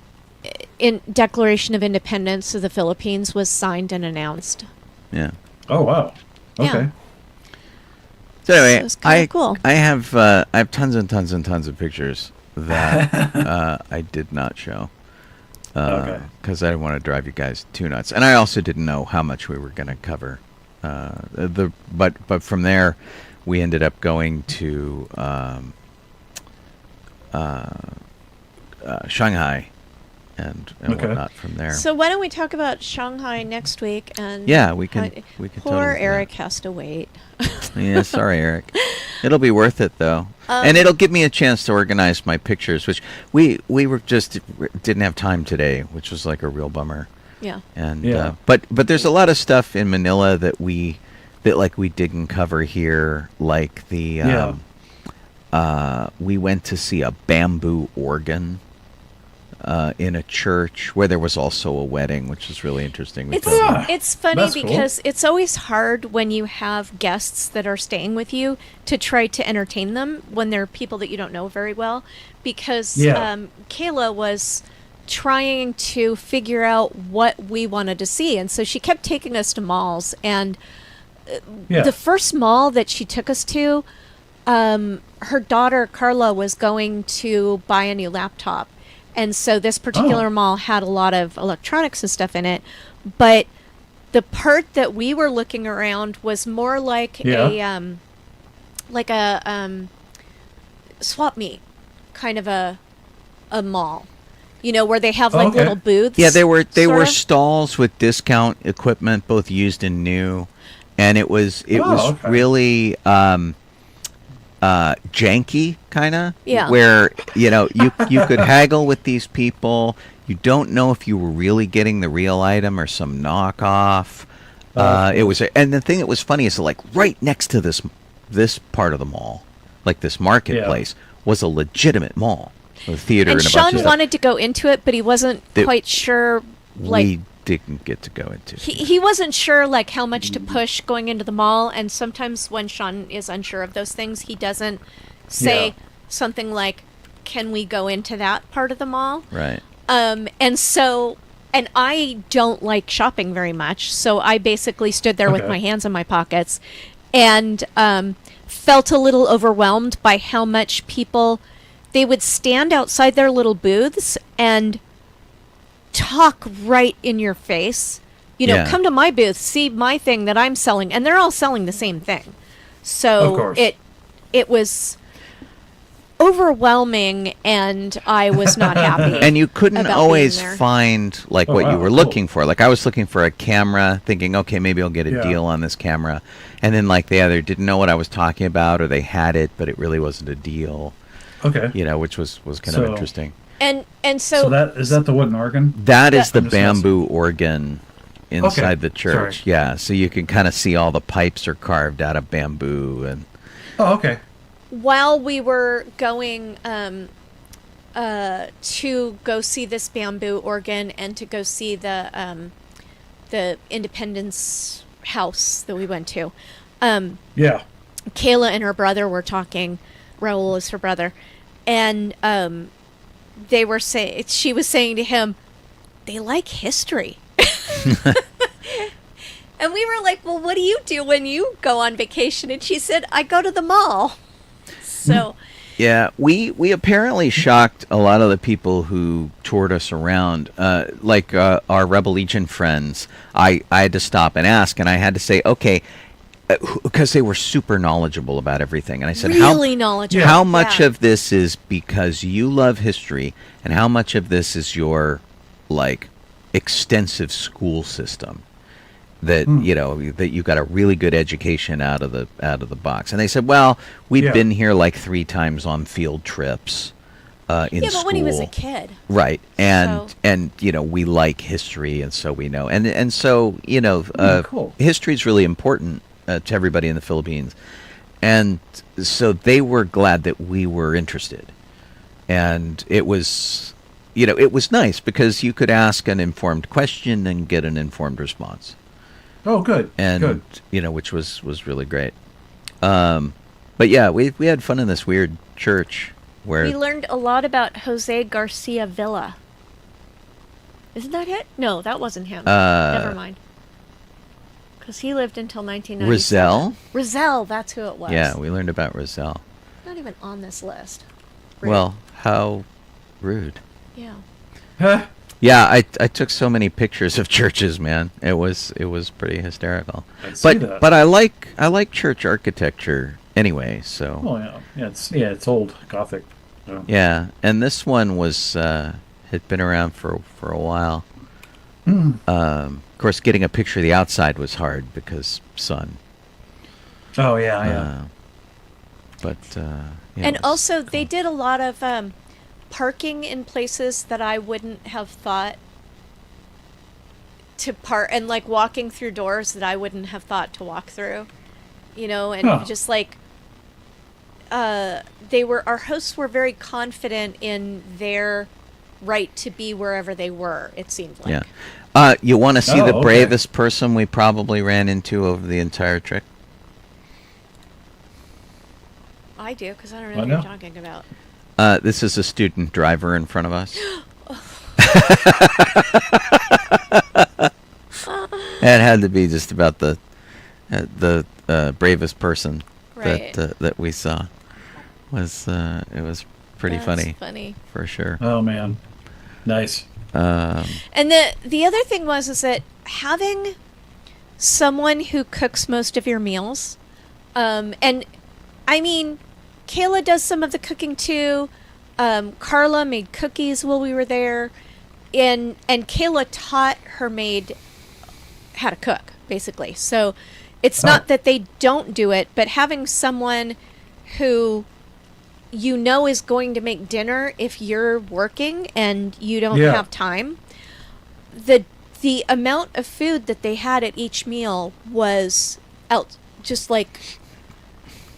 Speaker 3: Declaration of Independence of the Philippines was signed and announced.
Speaker 1: Yeah.
Speaker 2: Oh, wow. Okay.
Speaker 3: Yeah.
Speaker 1: So anyway,
Speaker 3: So it's kinda cool.
Speaker 1: I have tons and tons and tons of pictures that I did not show because I didn't want to drive you guys too nuts, and I also didn't know how much we were going to cover. But from there, we ended up going to Shanghai and whatnot from there.
Speaker 3: So why don't we talk about Shanghai next we can
Speaker 1: totally do
Speaker 3: poor
Speaker 1: that.
Speaker 3: Eric has to wait.
Speaker 1: Yeah, sorry, Eric. It'll be worth it though, and it'll give me a chance to organize my pictures, which we didn't have time today, which was like a real bummer.
Speaker 3: Yeah.
Speaker 1: And but there's a lot of stuff in Manila that we didn't cover here, like the we went to see a bamboo organ in a church where there was also a wedding, which is really interesting. We
Speaker 3: It's
Speaker 1: filmed.
Speaker 3: it's funny
Speaker 2: That's cool.
Speaker 3: because it's always hard when you have guests that are staying with you to try to entertain them when they're people that you don't know very well, because
Speaker 2: Yeah.
Speaker 3: Kayla was trying to figure out what we wanted to see, and so she kept taking us to malls. And
Speaker 2: Yeah.
Speaker 3: the first mall that she took us to, her daughter Carla was going to buy a new laptop, and so this particular mall had a lot of electronics and stuff in it, but the part that we were looking around was more like a swap meet kind of a mall, where they have like
Speaker 2: Okay.
Speaker 3: little booths.
Speaker 1: Yeah, they were
Speaker 3: sorta.
Speaker 1: stalls with discount equipment, both used and new, and it was
Speaker 2: okay.
Speaker 1: really janky kind of.
Speaker 3: Yeah.
Speaker 1: Where you could haggle with these people. You don't know if you were really getting the real item or some knockoff. It was, and the thing that was funny is like right next to this part of the mall, like this marketplace, was a legitimate mall, a theater,
Speaker 3: And
Speaker 1: and a bunch of
Speaker 3: Shawn
Speaker 1: stuff.
Speaker 3: wanted to go into it, but he wasn't quite sure. Like
Speaker 1: We didn't get to go into.
Speaker 3: he wasn't sure like how much to push going into the mall. And sometimes when Shawn is unsure of those things, he doesn't say
Speaker 2: Yeah.
Speaker 3: something like, "Can we go into that part of the mall?"
Speaker 1: Right.
Speaker 3: And I don't like shopping very much, so I basically stood there with
Speaker 2: Okay.
Speaker 3: my hands in my pockets and felt a little overwhelmed by how much people, they would stand outside their little booths and talk right in your face.
Speaker 1: Yeah.
Speaker 3: Come to my booth, see my thing that I'm selling, and they're all selling the same thing. So
Speaker 2: Of course.
Speaker 3: it was overwhelming, and I was not happy.
Speaker 1: And you couldn't
Speaker 3: about
Speaker 1: always
Speaker 3: being there.
Speaker 1: find like
Speaker 2: Oh,
Speaker 1: what you
Speaker 2: wow,
Speaker 1: were
Speaker 2: cool.
Speaker 1: looking for. Like I was looking for a camera, thinking, okay, maybe I'll get a
Speaker 2: Yeah.
Speaker 1: deal on this camera, and then like they either didn't know what I was talking about or they had it, but it really wasn't a deal.
Speaker 2: Okay.
Speaker 1: Which was kind
Speaker 2: So-
Speaker 1: of interesting.
Speaker 3: And
Speaker 2: So that is that the wooden organ?
Speaker 1: That is the
Speaker 2: I'm just asking.
Speaker 1: bamboo organ inside the church.
Speaker 2: Sorry.
Speaker 1: Yeah, so you can kind of see all the pipes are carved out of bamboo, and
Speaker 2: Oh, okay.
Speaker 3: while we were going to go see this bamboo organ and to go see the Independence House that we went to,
Speaker 2: Yeah.
Speaker 3: Kayla and her brother were talking. Raul is her brother, and they were saying, she was saying to him, they like history. And we were like, well, what do you do when you go on vacation? And she said, I go to the mall. So
Speaker 1: yeah, we apparently shocked a lot of the people who toured us around, like our Rebel Legion friends. I had to stop and ask, and I had to say, okay, because they were super knowledgeable about everything. And I said,
Speaker 3: really knowledgeable.
Speaker 1: how much
Speaker 3: Yeah.
Speaker 1: of this is because you love history, and how much of this is your like extensive school system that that you got a really good education out of the box? And they said, well, we've
Speaker 2: Yeah.
Speaker 1: been here like 3 times on field trips in
Speaker 3: Yeah,
Speaker 1: school.
Speaker 3: but when he was a kid.
Speaker 1: Right, and
Speaker 3: So-
Speaker 1: and we like history, and so we know, and so
Speaker 2: Cool.
Speaker 1: history is really important to everybody in the Philippines, and so they were glad that we were interested, and it was it was nice because you could ask an informed question and get an informed response,
Speaker 2: Oh, good.
Speaker 1: and
Speaker 2: Good.
Speaker 1: which was really great. But yeah, we had fun in this weird church where
Speaker 3: We learned a lot about Jose Garcia Villa. Isn't that it? No, that wasn't him. Never mind. Because he lived until 1997.
Speaker 1: Rizal?
Speaker 3: Rizal, that's who it was.
Speaker 1: Yeah, we learned about Rizal.
Speaker 3: Not even on this list. Rude.
Speaker 1: Well, how rude.
Speaker 3: Yeah.
Speaker 2: Huh?
Speaker 1: Yeah, I took so many pictures of churches, man. It was pretty hysterical.
Speaker 2: I see that.
Speaker 1: But I like church architecture anyway, so
Speaker 2: Oh yeah. It's old Gothic. Yeah.
Speaker 1: yeah. And this one was had been around for a while. Of course, getting a picture of the outside was hard because sun.
Speaker 2: Oh yeah, yeah.
Speaker 1: But yeah,
Speaker 3: And
Speaker 1: it was
Speaker 3: also, they
Speaker 1: cool.
Speaker 3: did a lot of parking in places that I wouldn't have thought to park, and like walking through doors that I wouldn't have thought to walk through, and
Speaker 2: Huh.
Speaker 3: just like our hosts were very confident in their right to be wherever they were, it seemed like.
Speaker 1: Yeah. You want to see
Speaker 2: Oh,
Speaker 1: the
Speaker 2: okay.
Speaker 1: bravest person we probably ran into over the entire trip?
Speaker 3: I do, because I don't know
Speaker 2: I
Speaker 3: what
Speaker 2: know.
Speaker 3: you're talking about.
Speaker 1: This is a student driver in front of us. It had to be just about the bravest person
Speaker 3: Right.
Speaker 1: that we saw. It was pretty
Speaker 3: That's
Speaker 1: funny for sure.
Speaker 2: Oh man, nice.
Speaker 3: And the other thing is that having someone who cooks most of your meals, and I mean, Kayla does some of the cooking too. Carla made cookies while we were there, and Kayla taught her maid how to cook, basically. So it's not that they don't do it, but having someone who you know is going to make dinner if you're working and you don't
Speaker 2: Yeah.
Speaker 3: have time. The amount of food that they had at each meal was just like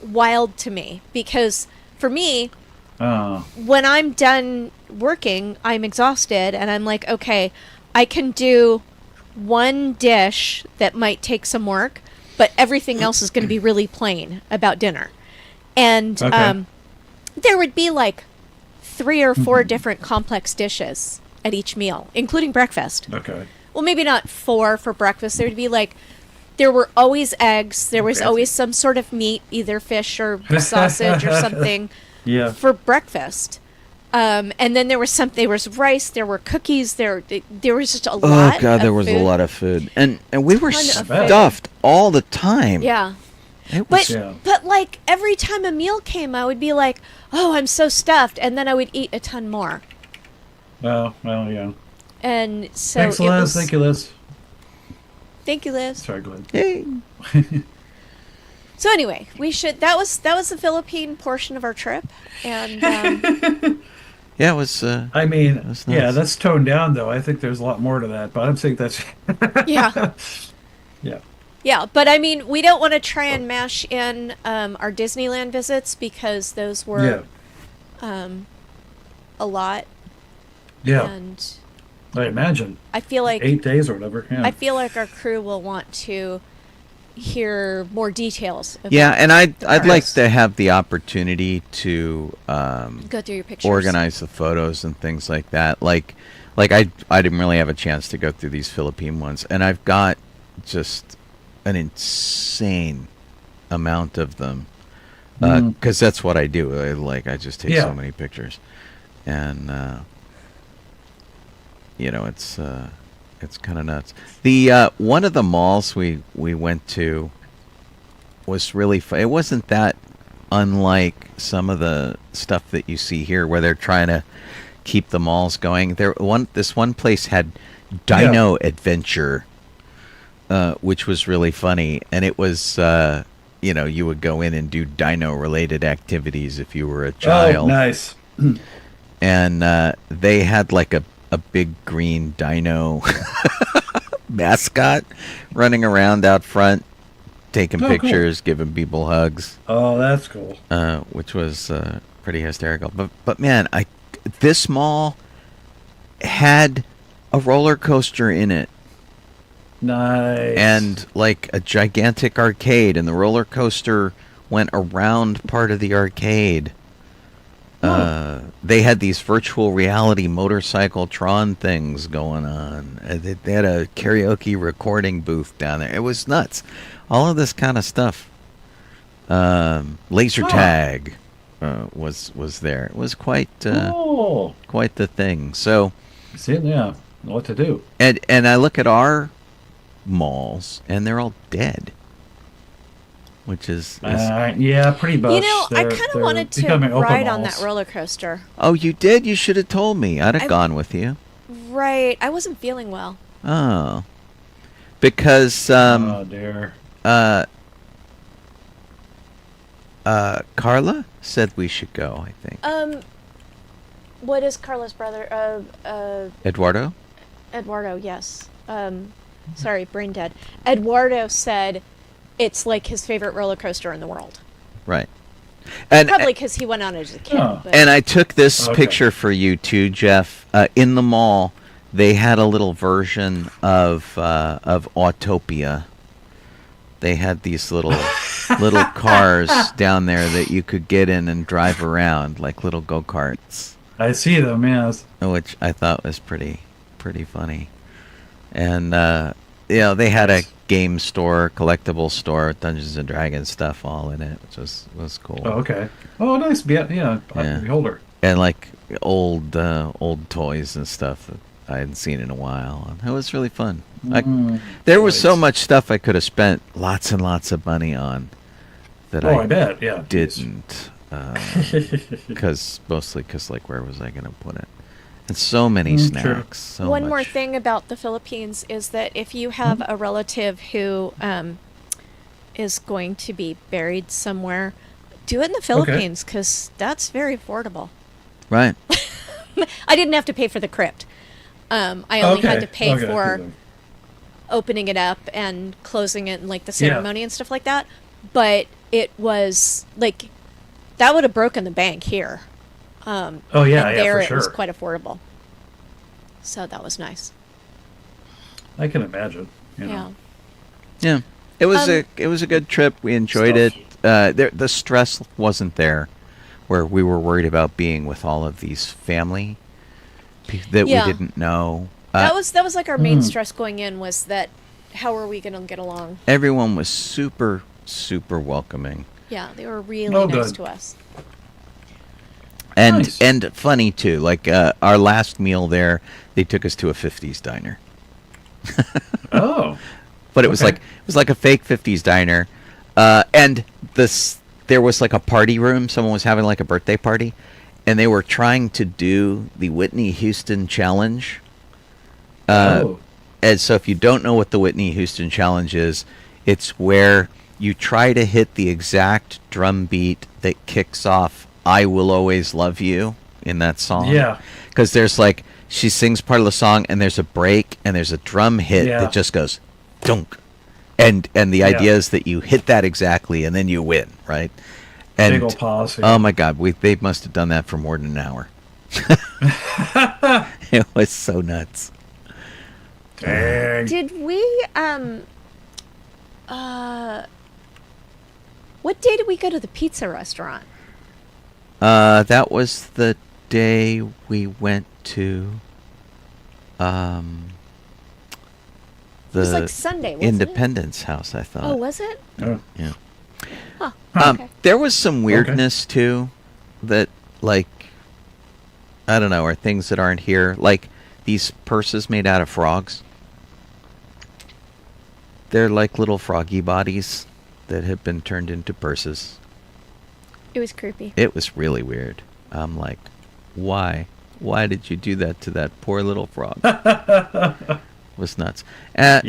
Speaker 3: wild to me, because for me, when I'm done working, I'm exhausted and I'm like, okay, I can do one dish that might take some work, but everything else is going to be really plain about dinner. And
Speaker 2: Okay.
Speaker 3: there would be like 3 or 4 different complex dishes at each meal, including breakfast.
Speaker 2: Okay.
Speaker 3: Well, maybe not 4 for breakfast. There would be like, there were always eggs. There was always some sort of meat, either fish or sausage or something
Speaker 2: Yeah.
Speaker 3: for breakfast. And then there was rice, there were cookies, there was just a lot.
Speaker 1: Oh God, there
Speaker 3: of
Speaker 1: was a
Speaker 3: food.
Speaker 1: lot of food, and we were
Speaker 3: Ton of
Speaker 2: food.
Speaker 1: stuffed all the time.
Speaker 3: Yeah.
Speaker 1: It was,
Speaker 3: But like every time a meal came, I would be like, "Oh, I'm so stuffed," and then I would eat a ton more.
Speaker 2: Well, yeah.
Speaker 3: And so
Speaker 2: Thanks,
Speaker 3: it
Speaker 2: Liz.
Speaker 3: was.
Speaker 2: Thank you, Liz.
Speaker 3: Thank you, Liz.
Speaker 2: Sorry, go ahead.
Speaker 1: Yay.
Speaker 3: So anyway, that was the Philippine portion of our trip, and
Speaker 1: Yeah, it was.
Speaker 2: I mean,
Speaker 1: That's
Speaker 2: yeah,
Speaker 1: nice.
Speaker 2: that's toned down though. I think there's a lot more to that, but I'm saying that's
Speaker 3: yeah,
Speaker 2: yeah.
Speaker 3: yeah. But I mean, we don't want to try and mash in our Disneyland visits because those were a lot,
Speaker 2: Yeah.
Speaker 3: and
Speaker 2: I imagine
Speaker 3: I feel like
Speaker 2: 8 days or whatever. Yeah.
Speaker 3: I feel like our crew will want to hear more details. About
Speaker 1: Yeah, and I'd like
Speaker 2: Yes.
Speaker 1: to have the opportunity to
Speaker 3: go through your pictures.
Speaker 1: organize the photos and things like that. Like I didn't really have a chance to go through these Philippine ones, and I've got just an insane amount of them because that's what I do. I just take so
Speaker 2: Yeah.
Speaker 1: many pictures, and it's kind of nuts. The one of the malls we went to was really fun. It wasn't that unlike some of the stuff that you see here, where they're trying to keep the malls going. This one place had Dino Adventure, which was really funny, and it was you would go in and do dino related activities if you were a child.
Speaker 2: Oh, nice.
Speaker 1: And they had like a big green dino mascot running around out front, taking
Speaker 2: Oh, cool.
Speaker 1: pictures, giving people hugs,
Speaker 2: Oh, that's cool.
Speaker 1: which was pretty hysterical. But man, this mall had a roller coaster in it,
Speaker 2: Nice.
Speaker 1: and like a gigantic arcade, and the roller coaster went around part of the arcade. They had these virtual reality motorcycle Tron things going on. They had a karaoke recording booth down there. It was nuts. All of this kind of stuff. Laser tag was there. It was quite the thing. So,
Speaker 2: See, yeah, know what to do.
Speaker 1: and I look at our malls, and they're all dead. Which is
Speaker 2: Yeah, pretty much.
Speaker 3: You know, I
Speaker 2: They're-
Speaker 3: kind of
Speaker 2: they're
Speaker 3: wanted to
Speaker 2: becoming open
Speaker 3: ride on that
Speaker 2: malls.
Speaker 3: roller coaster.
Speaker 1: oh, you did? You should have told me. I'd have
Speaker 3: I-
Speaker 1: gone with you.
Speaker 3: Right. I wasn't feeling well.
Speaker 1: Oh, because
Speaker 2: Oh dear.
Speaker 1: Carla said we should go. I think
Speaker 3: What is Carla's brother?
Speaker 1: Eduardo.
Speaker 3: Eduardo, yes. Sorry, brain dead. Eduardo said it's like his favorite roller coaster in the world.
Speaker 1: Right. And
Speaker 3: Probably because he went on as a kid.
Speaker 2: Oh.
Speaker 3: But
Speaker 1: and I took this
Speaker 2: Okay.
Speaker 1: picture for you too, Jeff. In the mall, they had a little version of Autopia. They had these little cars down there that you could get in and drive around like little go-karts,
Speaker 2: I see them, yes.
Speaker 1: which I thought was pretty funny. And they had a game store, collectible store, Dungeons and Dragons stuff all in it, which was cool.
Speaker 2: Oh, okay. Oh, nice. Yeah. Beholder.
Speaker 1: And like old toys and stuff that I hadn't seen in a while. And it was really fun. There was so
Speaker 2: nice.
Speaker 1: much stuff I could have spent lots and lots of money on that
Speaker 2: I bet. Yeah.
Speaker 1: didn't. Mostly because like where was I going to put it? And so many
Speaker 2: True.
Speaker 1: snacks. So
Speaker 3: one
Speaker 1: much.
Speaker 3: more thing about the Philippines is that if you have a relative who is going to be buried somewhere, do it in the Philippines because that's very affordable.
Speaker 1: Right.
Speaker 3: I didn't have to pay for the crypt. I only had to pay
Speaker 2: Okay.
Speaker 3: for opening it up and closing it and like the ceremony and stuff like that. But it was like that would have broken the bank here.
Speaker 2: Oh yeah,
Speaker 3: and
Speaker 2: yeah,
Speaker 3: there
Speaker 2: for
Speaker 3: it was
Speaker 2: sure.
Speaker 3: quite affordable. So that was nice.
Speaker 2: I can imagine. You know.
Speaker 3: Yeah.
Speaker 1: Yeah. It was a good trip. We enjoyed it. The stress wasn't there, where we were worried about being with all of these family that
Speaker 3: Yeah.
Speaker 1: we didn't know.
Speaker 3: That was like our main stress going in was that how are we going to get along?
Speaker 1: Everyone was super welcoming,
Speaker 3: Yeah, they were really
Speaker 2: Oh,
Speaker 3: nice
Speaker 2: good.
Speaker 3: to us.
Speaker 1: and
Speaker 2: Nice.
Speaker 1: and funny too. Like our last meal there, they took us to a '50s diner.
Speaker 2: Oh.
Speaker 1: But it was
Speaker 2: Okay.
Speaker 1: like a fake '50s diner, and there was like a party room. Someone was having like a birthday party, and they were trying to do the Whitney Houston challenge.
Speaker 2: Oh.
Speaker 1: And so, if you don't know what the Whitney Houston challenge is, it's where you try to hit the exact drum beat that kicks off "I Will Always Love You" in that song.
Speaker 2: Yeah.
Speaker 1: Because there's like she sings part of the song, and there's a break, and there's a drum hit
Speaker 2: Yeah.
Speaker 1: that just goes dunk, and the idea
Speaker 2: Yeah.
Speaker 1: is that you hit that exactly, and then you win, right? And
Speaker 2: Big ol' pause.
Speaker 1: oh my God, they must have done that for more than an hour. It was so nuts.
Speaker 2: Dang.
Speaker 3: Did we what day did we go to the pizza restaurant?
Speaker 1: That was the day we went to
Speaker 3: It was like
Speaker 1: the
Speaker 3: Sunday, wasn't
Speaker 1: Independence House, I
Speaker 3: it?
Speaker 1: thought.
Speaker 3: Oh, was it?
Speaker 2: Oh.
Speaker 1: Yeah.
Speaker 3: Huh. Okay.
Speaker 1: There was some weirdness too, that like I don't know, are things that aren't here, like these purses made out of frogs. They're like little froggy bodies that have been turned into purses.
Speaker 3: It was creepy.
Speaker 1: It was really weird. I'm like, why? Why did you do that to that poor little frog? It was nuts.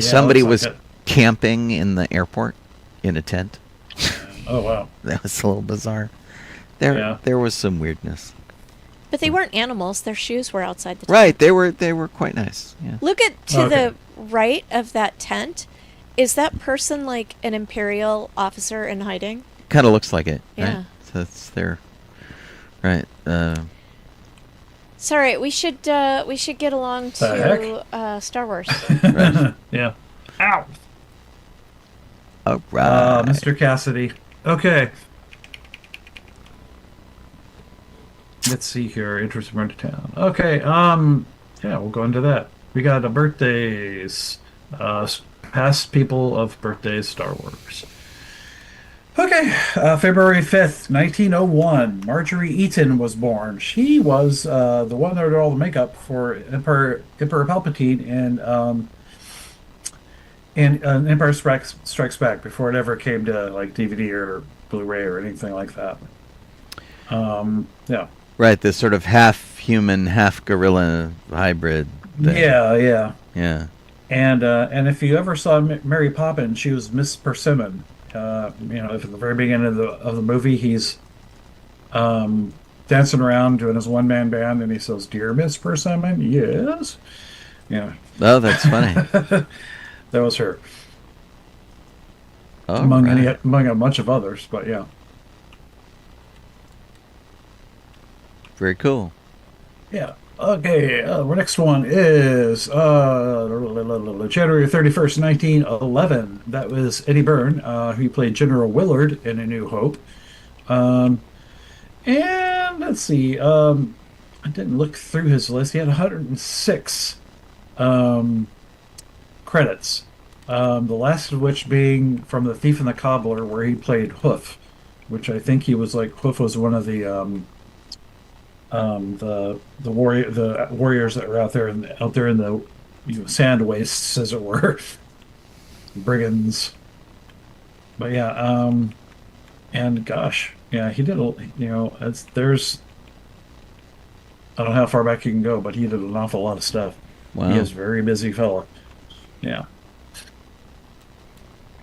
Speaker 1: Somebody
Speaker 2: looks
Speaker 1: was
Speaker 2: like it.
Speaker 1: camping in the airport in a tent.
Speaker 2: Oh wow.
Speaker 1: That was a little bizarre.
Speaker 2: Yeah.
Speaker 1: There was some weirdness.
Speaker 3: But they weren't animals. Their shoes were outside the tent.
Speaker 1: Right, they were quite nice. Yeah.
Speaker 3: Look at to
Speaker 2: Okay.
Speaker 3: the right of that tent. Is that person like an imperial officer in hiding?
Speaker 1: Kind of looks like it.
Speaker 3: Yeah.
Speaker 1: Right? So it's there. Right.
Speaker 3: Sorry, we should get along
Speaker 2: The
Speaker 3: to Star Wars.
Speaker 1: Right.
Speaker 2: Yeah. Ow.
Speaker 1: All right.
Speaker 2: Mr. Cassidy. Okay. Let's see here. Interest in to town. Okay. Yeah, we'll go into that. We got the birthdays. Past people of birthdays. Star Wars. Okay. February 5th, 1901. Marjorie Eaton was born. She was the one that did all the makeup for Emperor Palpatine and Empire Strikes Back before it ever came to like DVD or Blu-ray or anything like that. Yeah.
Speaker 1: Right, this sort of half human, half gorilla hybrid thing.
Speaker 2: Yeah.
Speaker 1: Yeah.
Speaker 2: And if you ever saw Mary Poppins, she was Miss Persimmon. At the very beginning of the movie, he's dancing around doing his one-man band, and he says, "Dear Miss Persimmon, yes." Yeah,
Speaker 1: Oh, that's funny.
Speaker 2: that was her.
Speaker 1: All
Speaker 2: among
Speaker 1: right.
Speaker 2: among a bunch of others, but yeah.
Speaker 1: Very cool.
Speaker 2: Yeah. Okay. Our next one is January 31st, 1911. That was Eddie Byrne, who played General Willard in A New Hope. Um, and let's see. I didn't look through his list. He had 106 um, credits. The last of which being from The Thief and the Cobbler, where he played Hoof, which I think he was like Hoof was one of the warriors that were out there in the sand wastes, as it were, brigands. But yeah, and gosh, yeah, he did. There's I don't know how far back you can go, but he did an awful lot of stuff.
Speaker 1: Wow.
Speaker 2: He is a very busy fella. Yeah.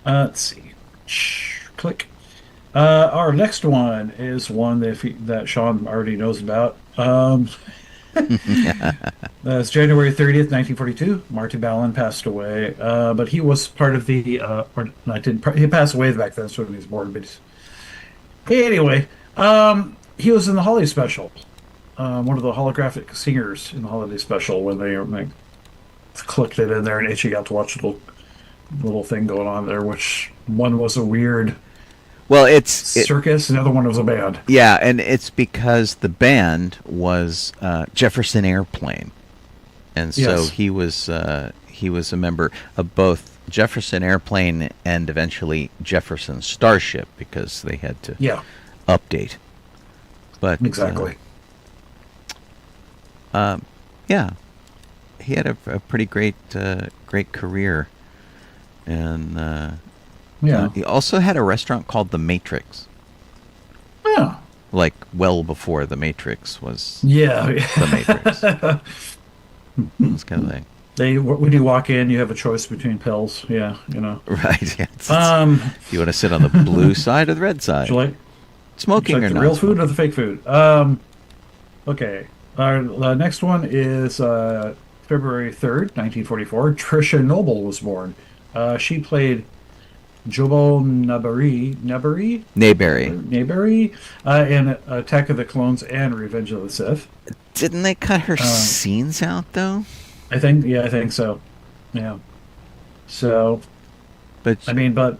Speaker 2: Let's see. Click. Our next one is one that Shawn already knows about. That's January 30th, 1942. Marty Ballin passed away, but he was part of the, he passed away back then, so he was born. But anyway, he was in the holiday special, one of the holographic singers in the holiday special when they clicked it in there, and Itchy got to watch a little thing going on there, which one was a weird circus, and the other one was a band.
Speaker 1: Yeah, and it's because the band was Jefferson Airplane, and so
Speaker 2: Yes.
Speaker 1: he was a member of both Jefferson Airplane and eventually Jefferson Starship, because they had to update. But
Speaker 2: Exactly.
Speaker 1: yeah, he had a pretty great career, and he also had a restaurant called The Matrix.
Speaker 2: Yeah.
Speaker 1: Like well before The Matrix was
Speaker 2: The
Speaker 1: Matrix. This kind of thing.
Speaker 2: When you walk in, you have a choice between pills. Yeah,
Speaker 1: Right. Yeah, you want to sit on the blue side or the red side?
Speaker 2: Would you like
Speaker 1: Smoking or
Speaker 2: the
Speaker 1: not?
Speaker 2: real food or the fake food? Okay. Our next one is February 3rd, 1944. Trisha Noble was born. She played Jobo Naberi in Attack of the Clones and Revenge of the Sith.
Speaker 1: Didn't they cut her scenes out though?
Speaker 2: I think so. Yeah. So,
Speaker 1: but
Speaker 2: other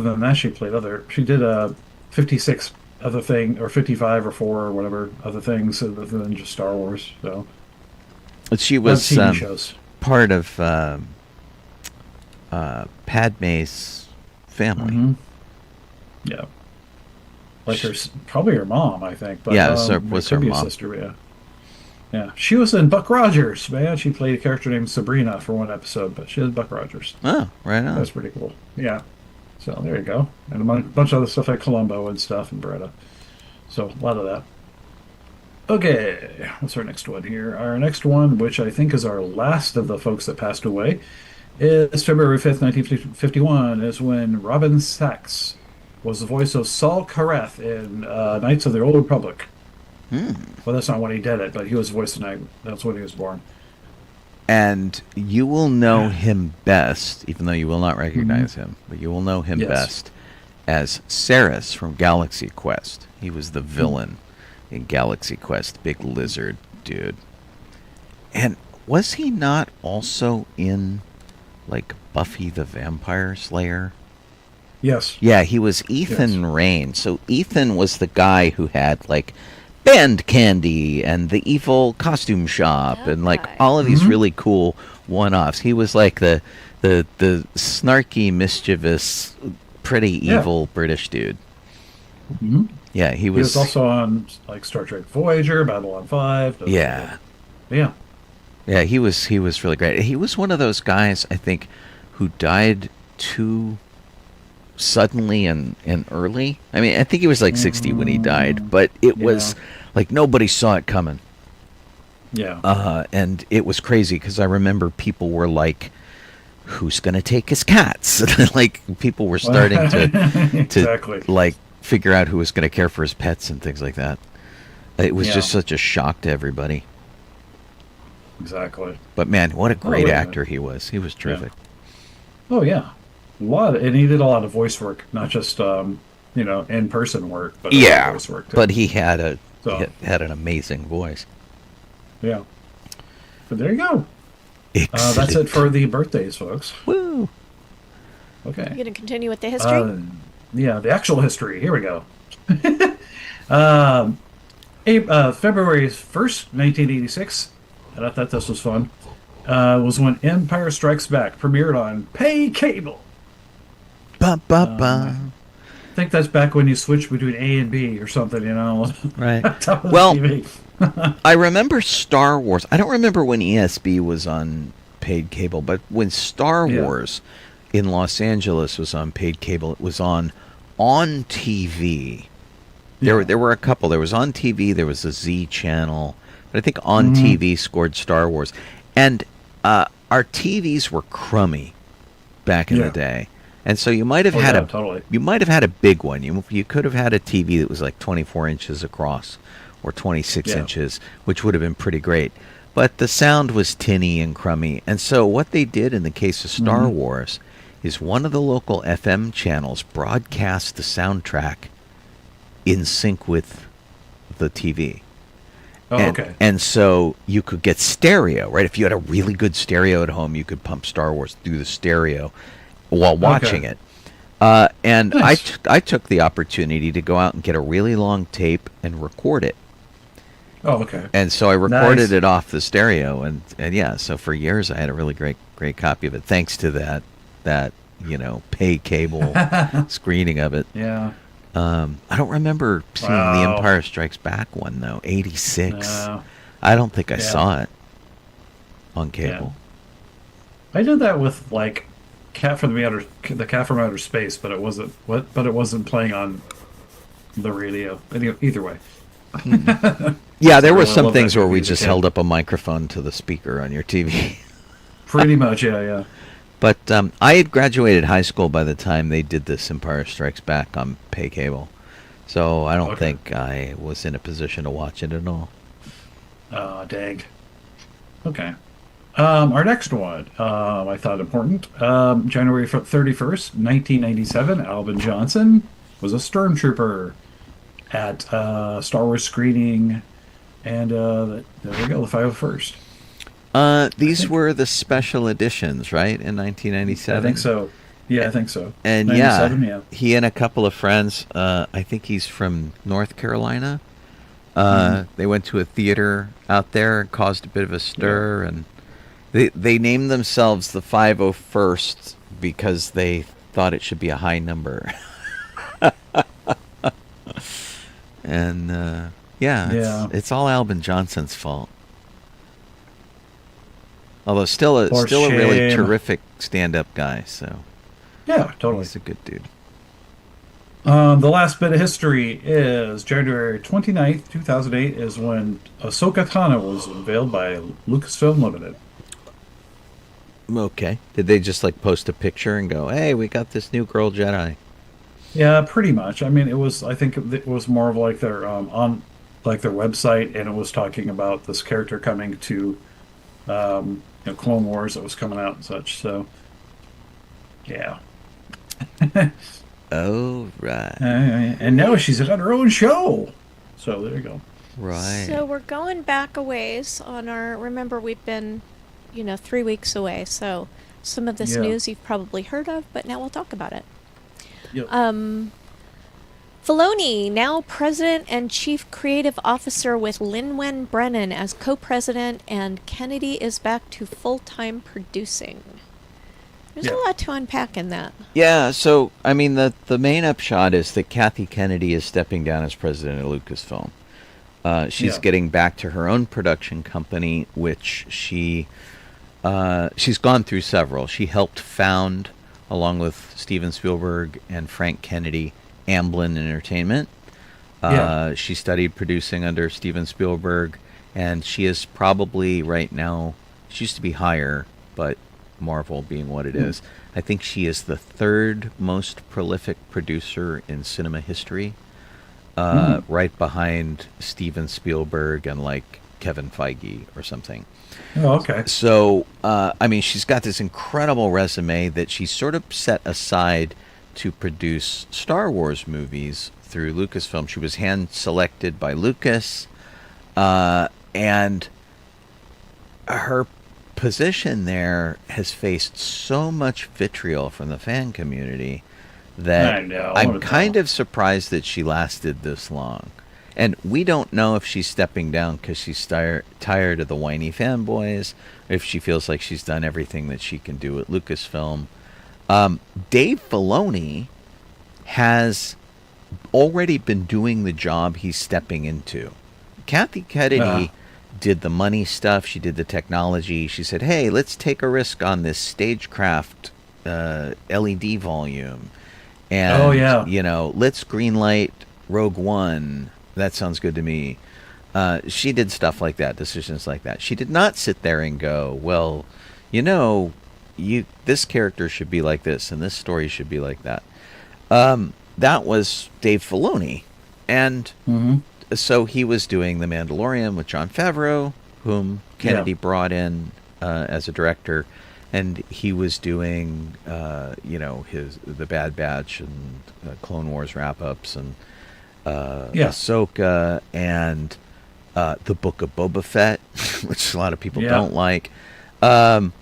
Speaker 2: than that, she did 56 other thing, or 55 or 4 or whatever other things other than just Star Wars. So,
Speaker 1: but she was
Speaker 2: TV shows.
Speaker 1: Part of Padme's family.
Speaker 2: Mm-hmm. Yeah. Like probably her mom, I think. But,
Speaker 1: was her
Speaker 2: be
Speaker 1: mom.
Speaker 2: A sister, yeah. Yeah. She was in Buck Rogers, man. She played a character named Sabrina for one episode, but she was Buck Rogers.
Speaker 1: Oh, right on.
Speaker 2: That's pretty cool. Yeah. So there you go. And a bunch of other stuff like Columbo and stuff and Beretta. So a lot of that. Okay. What's our next one here? Our next one, which I think is our last of the folks that passed away, is February 5th, 1951, is when Robin Sachs was the voice of Saul Kareth in Knights of the Old Republic. Well, that's not when he did it, but he was the voice of Knight. That's when he was born.
Speaker 1: And you will know him best, even though you will not recognize him, but you will know him best as Ceres from Galaxy Quest. He was the villain in Galaxy Quest, big lizard dude. And was he not also in, like, Buffy the Vampire Slayer?
Speaker 2: Yes.
Speaker 1: Yeah, he was Ethan Rayne. So Ethan was the guy who had, like, Band Candy and the Evil Costume Shop and, like, all of these really cool one-offs. He was like the snarky, mischievous, pretty evil British dude.
Speaker 2: Mm-hmm.
Speaker 1: Yeah, he
Speaker 2: He
Speaker 1: was
Speaker 2: was also on, like, Star Trek Voyager, Babylon 5.
Speaker 1: Yeah.
Speaker 2: Yeah.
Speaker 1: Yeah, he was really great. He was one of those guys, I think, who died too suddenly and early. I mean, I think he was like 60 when he died, but it was like nobody saw it coming.
Speaker 2: Yeah.
Speaker 1: And it was crazy because I remember people were like, who's going to take his cats? Like, people were starting to
Speaker 2: Exactly.
Speaker 1: like figure out who was going to care for his pets and things like that. It was just such a shock to everybody.
Speaker 2: Exactly.
Speaker 1: But man, what a great actor he was. He was terrific.
Speaker 2: Yeah. Oh yeah. And he did a lot of voice work, not just in-person work, but voice work too.
Speaker 1: But he had
Speaker 2: So
Speaker 1: He had an amazing voice.
Speaker 2: yeah, but there you go. That's it
Speaker 1: Excellent.
Speaker 2: for the birthdays, folks.
Speaker 1: Woo!
Speaker 3: You
Speaker 2: Okay.
Speaker 3: going to continue with the history?
Speaker 2: Yeah, the actual history. Here we go. February 1st, 1986, and I thought this was fun, was when Empire Strikes Back premiered on pay cable.
Speaker 1: Ba ba ba.
Speaker 2: I think that's back when you switched between A and B or something,
Speaker 1: Right.
Speaker 2: That was
Speaker 1: Well,
Speaker 2: TV.
Speaker 1: I remember Star Wars. I don't remember when ESB was on paid cable, but when Star
Speaker 2: Yeah.
Speaker 1: Wars in Los Angeles was on paid cable, it was on TV. There were a couple. There was on TV. There was a Z channel, but I think on TV scored Star Wars, and our TVs were crummy back in the day, and so you might have
Speaker 2: totally.
Speaker 1: you might have had a big one. You could have had a TV that was like 24 inches across, or 26 inches, which would have been pretty great. But the sound was tinny and crummy, and so what they did in the case of Star Wars is one of the local FM channels broadcast the soundtrack in sync with the TV.
Speaker 2: Oh, okay.
Speaker 1: And so you could get stereo, right? If you had a really good stereo at home, you could pump Star Wars through the stereo while watching it. And
Speaker 2: Nice.
Speaker 1: I took the opportunity to go out and get a really long tape and record it.
Speaker 2: Oh, okay.
Speaker 1: And so I recorded
Speaker 2: Nice.
Speaker 1: it off the stereo, and yeah, so for years I had a really great copy of it, thanks to that pay cable screening of it.
Speaker 2: Yeah.
Speaker 1: I don't remember seeing the
Speaker 2: Wow.
Speaker 1: Empire Strikes Back one though. 86.
Speaker 2: No.
Speaker 1: I don't think I
Speaker 2: Yeah.
Speaker 1: saw it on cable.
Speaker 2: I did that with like the Cat from Outer Space, but it wasn't playing on the radio. Either way.
Speaker 1: Yeah, there were
Speaker 2: I
Speaker 1: some
Speaker 2: love
Speaker 1: things
Speaker 2: that
Speaker 1: where we
Speaker 2: movie as a
Speaker 1: just
Speaker 2: kid.
Speaker 1: held up a microphone to the speaker on your TV.
Speaker 2: Pretty much, yeah.
Speaker 1: But I had graduated high school by the time they did this Empire Strikes Back on pay cable. So I don't
Speaker 2: Okay.
Speaker 1: think I was in a position to watch it at all.
Speaker 2: Oh, dang. Okay. Our next one, I thought important. January 31st, 1997, Alvin Johnson was a stormtrooper at Star Wars screening, and there we go, the 501st.
Speaker 1: These were the special editions, right, in 1997?
Speaker 2: I think so. Yeah, I think so.
Speaker 1: And
Speaker 2: 97, yeah.
Speaker 1: he and a couple of friends, I think he's from North Carolina. They went to a theater out there and caused a bit of a stir, and they named themselves the 501st because they thought it should be a high number. And it's all Alvin Johnson's fault. Although still a really
Speaker 2: shame.
Speaker 1: terrific stand-up guy, so
Speaker 2: Yeah, totally.
Speaker 1: he's a good dude.
Speaker 2: The last bit of history is January 29th, 2008 is when Ahsoka Tano was unveiled by Lucasfilm Limited.
Speaker 1: Okay. Did they just like post a picture and go, "Hey, we got this new girl Jedi"?
Speaker 2: Yeah, pretty much. I mean, I think it was more of like their on like their website, and it was talking about this character coming to Clone Wars that was coming out and such. So yeah.
Speaker 1: Oh, right.
Speaker 2: And now she's on her own show. So there you go.
Speaker 1: Right.
Speaker 3: So we're going back a ways on our. Remember, we've been, 3 weeks away. So some of this
Speaker 2: Yeah.
Speaker 3: news you've probably heard of, but now we'll talk about it.
Speaker 2: Yep.
Speaker 3: Filoni, now president and chief creative officer with Lin-Wen Brennan as co-president, and Kennedy is back to full-time producing. There's a lot to unpack in that.
Speaker 1: Yeah, so, I mean, the main upshot is that Kathy Kennedy is stepping down as president of Lucasfilm. She's getting back to her own production company, which she's gone through several. She helped found, along with Steven Spielberg and Frank Kennedy, Amblin Entertainment. She studied producing under Steven Spielberg, and she is probably right now, she used to be higher, but Marvel being what it is, I think she is the third most prolific producer in cinema history, right behind Steven Spielberg and like Kevin Feige or something.
Speaker 2: Oh, okay.
Speaker 1: So, I mean, she's got this incredible resume that she sort of set aside to produce Star Wars movies through Lucasfilm. She was hand selected by Lucas, and her position there has faced so much vitriol from the fan community that
Speaker 2: I know.
Speaker 1: I'm kind of surprised that she lasted this long. And we don't know if she's stepping down because she's tired of the whiny fanboys, if she feels like she's done everything that she can do at Lucasfilm. Dave Filoni has already been doing the job he's stepping into. Kathy Kennedy did the money stuff. She did the technology. She said, hey, let's take a risk on this Stagecraft LED volume. And, you know, let's greenlight Rogue One. That sounds good to me. She did stuff like that, decisions like that. She did not sit there and go, well, you know, this character should be like this and this story should be like that. That was Dave Filoni. And so he was doing The Mandalorian with Jon Favreau, whom Kennedy brought in as a director. And he was doing, you know, the Bad Batch and Clone Wars wrap-ups and Ahsoka and the Book of Boba Fett, which a lot of people don't like. You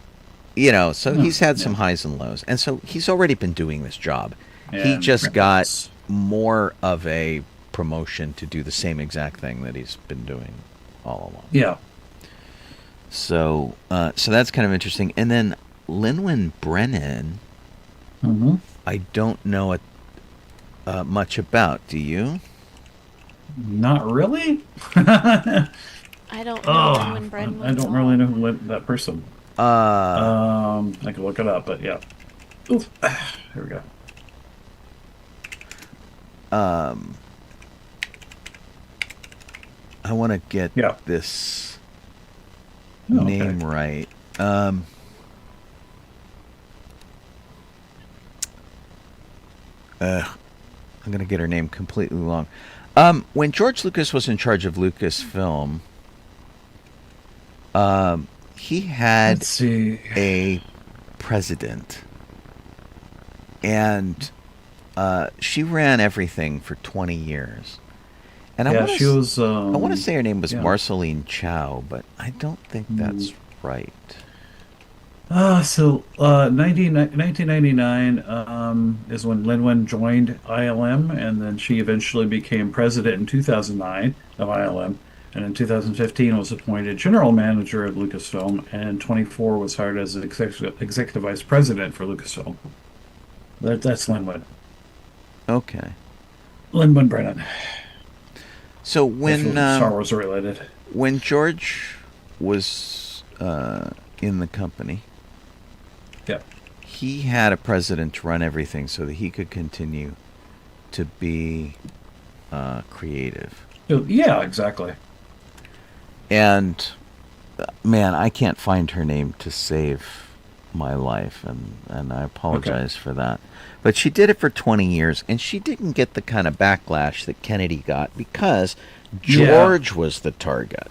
Speaker 1: know, so he's had some highs and lows. And so he's already been doing this job. He just got more of a promotion to do the same exact thing that he's been doing all along.
Speaker 2: Yeah.
Speaker 1: So that's kind of interesting. And then Lin-Wen Brennan, I don't know much about. Do you?
Speaker 2: Not really.
Speaker 3: I don't know Lin-Wen Brennan.
Speaker 2: I don't really know that person. I can look it up, but yeah. Oof. Here we go.
Speaker 1: I want to get this name right. I'm going to get her name completely wrong. When George Lucas was in charge of Lucasfilm, he had a president, and she ran everything for 20 years. And I want to say her name was Marceline Chow, but I don't think that's right.
Speaker 2: 1999 is when Lin-Wen joined ILM, and then she eventually became president in 2009 of ILM, and in 2015 was appointed general manager of Lucasfilm, and 24 was hired as an executive vice president for Lucasfilm. That's Lin-Wen.
Speaker 1: Okay.
Speaker 2: Lin-Wen Brennan.
Speaker 1: So when
Speaker 2: Star Wars related,
Speaker 1: when George was in the company, he had a president to run everything so that he could continue to be creative.
Speaker 2: Yeah, exactly.
Speaker 1: And man, I can't find her name to save my life, and I apologize for that. But she did it for 20 years, and she didn't get the kind of backlash that Kennedy got because George was the target.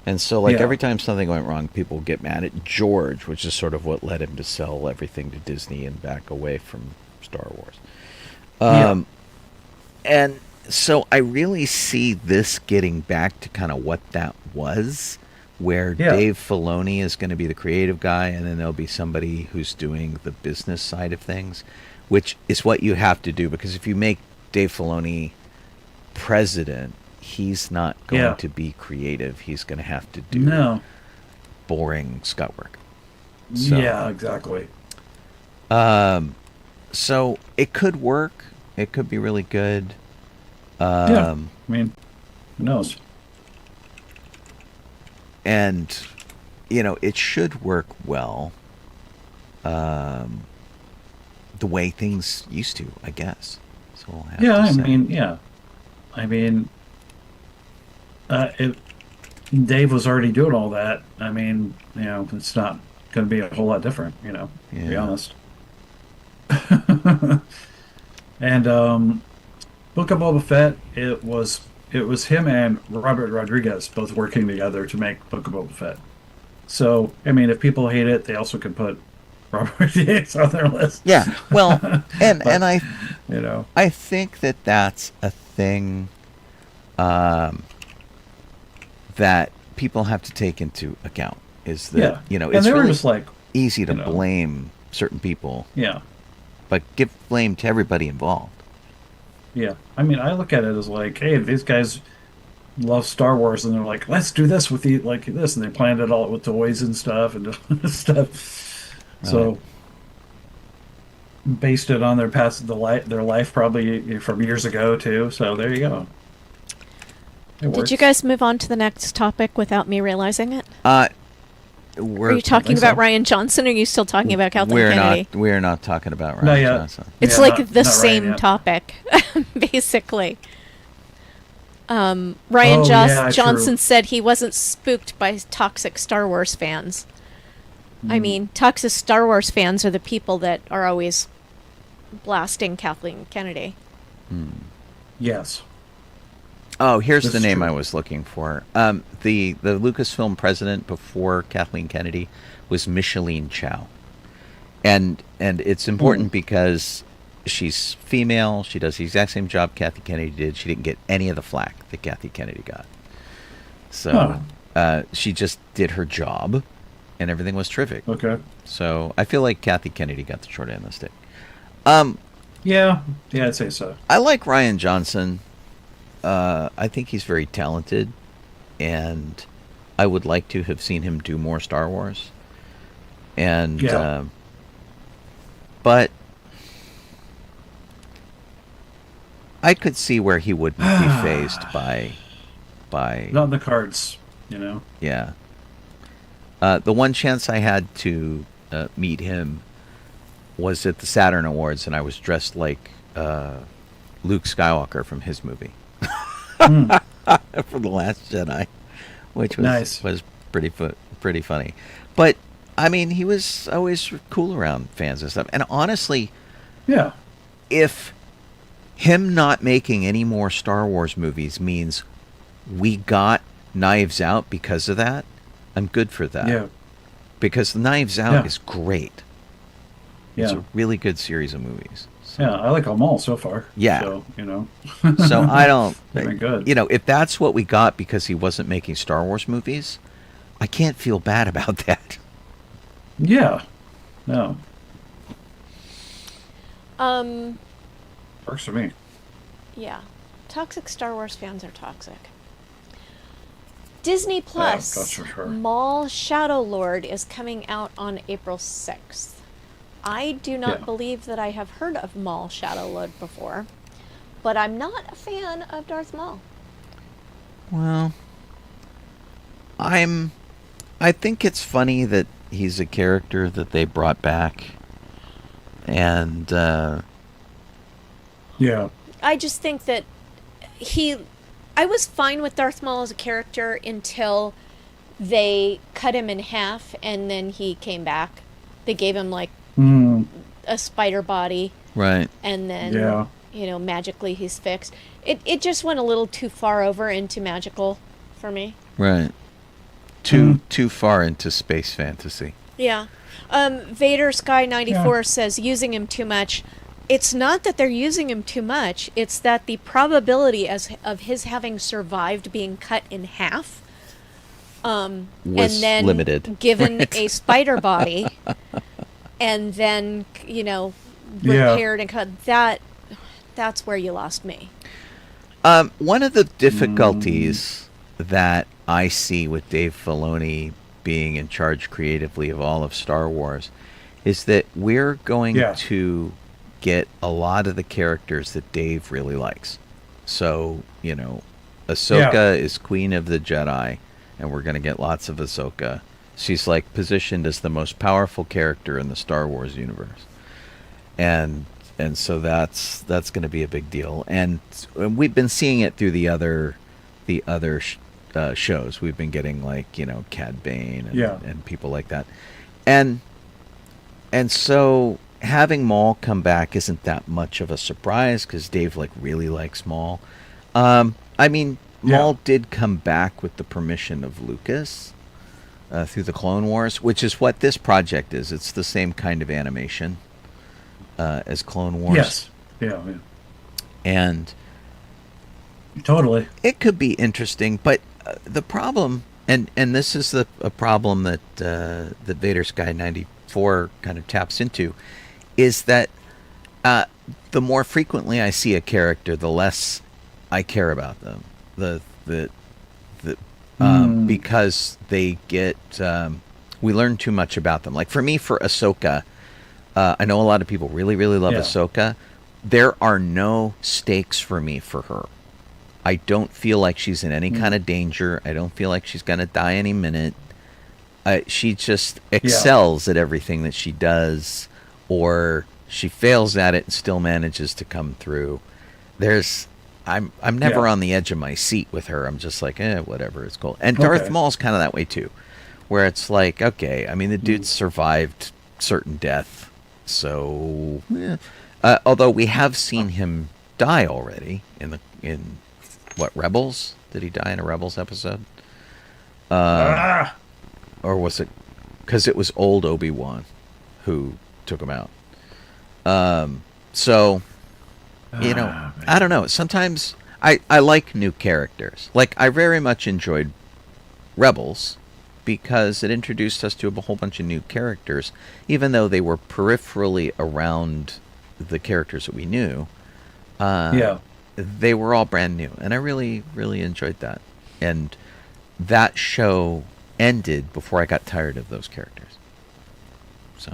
Speaker 1: And so, like, every time something went wrong, people would get mad at George, which is sort of what led him to sell everything to Disney and back away from Star Wars. And so I really see this getting back to kind of what that was, where Dave Filoni is going to be the creative guy, and then there'll be somebody who's doing the business side of things, which is what you have to do, because if you make Dave Filoni president, he's not going to be creative. He's going to have to do boring scut work. So,
Speaker 2: yeah, exactly.
Speaker 1: So it could work. It could be really good.
Speaker 2: I mean, who knows?
Speaker 1: And, you know, it should work well. The way things used to, I guess. So we'll have to say.
Speaker 2: I mean, Dave was already doing all that. I mean, you know, it's not going to be a whole lot different, you know, to be honest. And Book of Boba Fett, it was him and Robert Rodriguez both working together to make Book of Boba Fett. So, I mean, if people hate it, they also can put Robert Yates on their list.
Speaker 1: Yeah. Well, and
Speaker 2: But,
Speaker 1: I
Speaker 2: you know,
Speaker 1: I think that that's a thing that people have to take into account. Is that
Speaker 2: yeah. And
Speaker 1: it's
Speaker 2: they were
Speaker 1: really
Speaker 2: just like,
Speaker 1: easy to
Speaker 2: you know.
Speaker 1: blame certain people,
Speaker 2: yeah,
Speaker 1: but give blame to everybody involved.
Speaker 2: yeah. I mean, I look at it as like, hey, these guys love Star Wars, and they're like, let's do this with the like this, and they planned it all with toys and stuff and stuff. So based it on their past, their life probably from years ago too. So there you go. It
Speaker 3: Did you
Speaker 2: works.
Speaker 3: guys move on to the next topic without me realizing it?
Speaker 1: We're
Speaker 3: Are you talking
Speaker 2: think
Speaker 3: about
Speaker 2: so.
Speaker 3: Ryan Johnson, or are you still talking about Kathleen
Speaker 1: we're
Speaker 3: Kennedy?
Speaker 1: we're not talking about
Speaker 2: Not
Speaker 1: Ryan
Speaker 2: yet.
Speaker 1: Johnson.
Speaker 3: It's
Speaker 2: Yeah,
Speaker 3: like
Speaker 2: not-
Speaker 3: the
Speaker 2: not Ryan
Speaker 3: same
Speaker 2: yet.
Speaker 3: topic, basically. Ryan
Speaker 2: Oh, yeah,
Speaker 3: Johnson
Speaker 2: true.
Speaker 3: said he wasn't spooked by toxic Star Wars fans. I
Speaker 2: Hmm.
Speaker 3: mean, toxic Star Wars fans are the people that are always blasting Kathleen Kennedy.
Speaker 2: Yes.
Speaker 1: Oh, here's
Speaker 2: This
Speaker 1: the
Speaker 2: is
Speaker 1: name
Speaker 2: true.
Speaker 1: I was looking for. The Lucasfilm president before Kathleen Kennedy was Micheline Chow, and it's important because she's female. She does the exact same job Kathy Kennedy did. She didn't get any of the flack that Kathy Kennedy got. So she just did her job, and everything was terrific.
Speaker 2: Okay.
Speaker 1: So I feel like Kathy Kennedy got the short end of the stick.
Speaker 2: Yeah. Yeah, I'd say so.
Speaker 1: I like Ryan Johnson. I think he's very talented, and I would like to have seen him do more Star Wars. And
Speaker 2: Yeah.
Speaker 1: but I could see where he wouldn't be phased by
Speaker 2: Not in the cards, you know.
Speaker 1: yeah. The one chance I had to meet him was at the Saturn Awards, and I was dressed like Luke Skywalker from his movie. From The Last Jedi, which was
Speaker 2: Nice.
Speaker 1: was pretty funny. But I mean, he was always cool around fans and stuff. And honestly,
Speaker 2: Yeah.
Speaker 1: if him not making any more Star Wars movies means we got Knives Out because of that, I'm good for that.
Speaker 2: Yeah.
Speaker 1: Because Knives Out
Speaker 2: Yeah.
Speaker 1: is great. It's
Speaker 2: Yeah.
Speaker 1: a really good series of movies. So,
Speaker 2: Yeah. I like them all so far.
Speaker 1: Yeah.
Speaker 2: So, you know.
Speaker 1: so I don't,
Speaker 2: They've been good.
Speaker 1: if that's what we got because he wasn't making Star Wars movies, I can't feel bad about that.
Speaker 2: Yeah. No. Works for me.
Speaker 3: Yeah. Toxic Star Wars fans are toxic. Disney Plus
Speaker 2: that's for sure.
Speaker 3: Maul Shadow Lord is coming out on April 6th. I do not
Speaker 2: Yeah.
Speaker 3: believe that I have heard of Maul Shadow Lord before, but I'm not a fan of Darth Maul.
Speaker 1: Well, I think it's funny that he's a character that they brought back, and
Speaker 2: Yeah.
Speaker 3: I just think that I was fine with Darth Maul as a character until they cut him in half and then he came back. They gave him like
Speaker 2: Mm.
Speaker 3: a spider body
Speaker 1: right.
Speaker 3: and then
Speaker 2: Yeah.
Speaker 3: magically he's fixed. It just went a little too far over into magical for me.
Speaker 1: Right. Too far into space fantasy.
Speaker 3: Yeah. Vader Sky 94 says using him too much. It's not that they're using him too much. It's that the probability of his having survived being cut in half,
Speaker 1: Was
Speaker 3: and then
Speaker 1: limited.
Speaker 3: given
Speaker 1: Right.
Speaker 3: a spider body, and then
Speaker 2: Yeah.
Speaker 3: repaired and cut. That's where you lost me.
Speaker 1: One of the difficulties that I see with Dave Filoni being in charge creatively of all of Star Wars is that we're going
Speaker 2: Yeah.
Speaker 1: to get a lot of the characters that Dave really likes. So, Ahsoka is Queen of the Jedi, and we're going to get lots of Ahsoka. She's like positioned as the most powerful character in the Star Wars universe. And so that's going to be a big deal. And we've been seeing it through the other shows. We've been getting like Cad Bane and people like that, and so having Maul come back isn't that much of a surprise because Dave really likes Maul. I mean, Maul did come back with the permission of Lucas, through the Clone Wars, which is what this project is. It's the same kind of animation as Clone Wars.
Speaker 2: Yes. Yeah.
Speaker 1: And
Speaker 2: Totally.
Speaker 1: it could be interesting, but the problem, and this is a problem that that Vader Sky 94 kind of taps into, is that the more frequently I see a character, the less I care about them. Because they get we learn too much about them. Like for me, for Ahsoka, I know a lot of people really love Ahsoka. There are no stakes for me for her. I don't feel like she's in any kind of danger. I don't feel like she's going to die any minute. She just excels at everything that she does, or she fails at it and still manages to come through. I'm never on the edge of my seat with her. I'm just like, whatever, it's cool. And Darth Maul's kind of that way too, where it's like, okay, I mean, the dude survived certain death, so although we have seen him die already in what, Rebels? Did he die in a Rebels episode? Or was it because it was old Obi-Wan who took him out? So, you know, I don't know. Sometimes I like new characters. Like, I very much enjoyed Rebels because it introduced us to a whole bunch of new characters, even though they were peripherally around the characters that we knew. They were all brand new, and I really enjoyed that. And that show ended before I got tired of those characters. So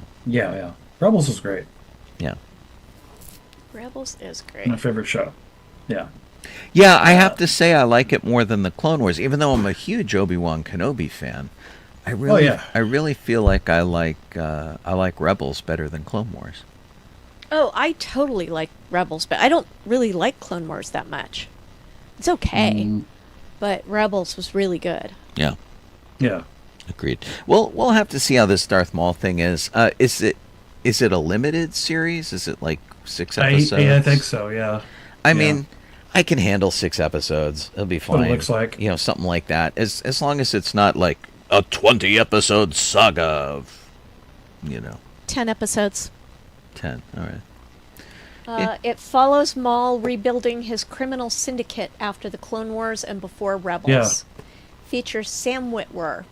Speaker 2: Rebels was great.
Speaker 1: Yeah.
Speaker 3: Rebels is great.
Speaker 2: My favorite show. Yeah.
Speaker 1: Yeah, I have to say I like it more than the Clone Wars, even though I'm a huge Obi-Wan Kenobi fan. I really feel like I like Rebels better than Clone Wars.
Speaker 3: Oh, I totally like Rebels, but I don't really like Clone Wars that much. It's okay, but Rebels was really good.
Speaker 1: Yeah.
Speaker 2: Yeah.
Speaker 1: Agreed. Well, we'll have to see how this Darth Maul thing is. Is it a limited series? Is it like 6 episodes?
Speaker 2: I think so, yeah.
Speaker 1: I mean, I can handle 6 episodes. It'll be fine.
Speaker 2: What it looks like.
Speaker 1: You know, something like that. As long as it's not like a 20-episode saga of,
Speaker 3: 10 episodes.
Speaker 1: 10, all right.
Speaker 3: It follows Maul rebuilding his criminal syndicate after the Clone Wars and before Rebels.
Speaker 2: Yeah.
Speaker 3: Features Sam Witwer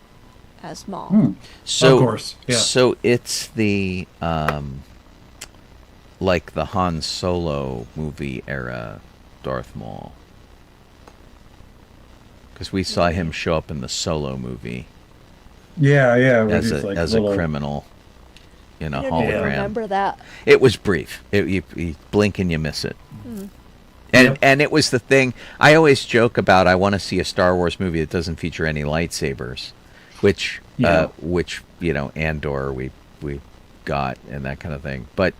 Speaker 3: as Maul.
Speaker 1: So,
Speaker 2: of course, yeah.
Speaker 1: So it's the, like the Han Solo movie era Darth Maul. Because we saw him show up in the Solo movie.
Speaker 2: Yeah.
Speaker 1: As a criminal. In a
Speaker 3: I
Speaker 1: hologram.
Speaker 3: don't remember that.
Speaker 1: It was brief. You blink and you miss it. And it was the thing. I always joke about. I want to see a Star Wars movie that doesn't feature any lightsabers, which Andor we got and that kind of thing. But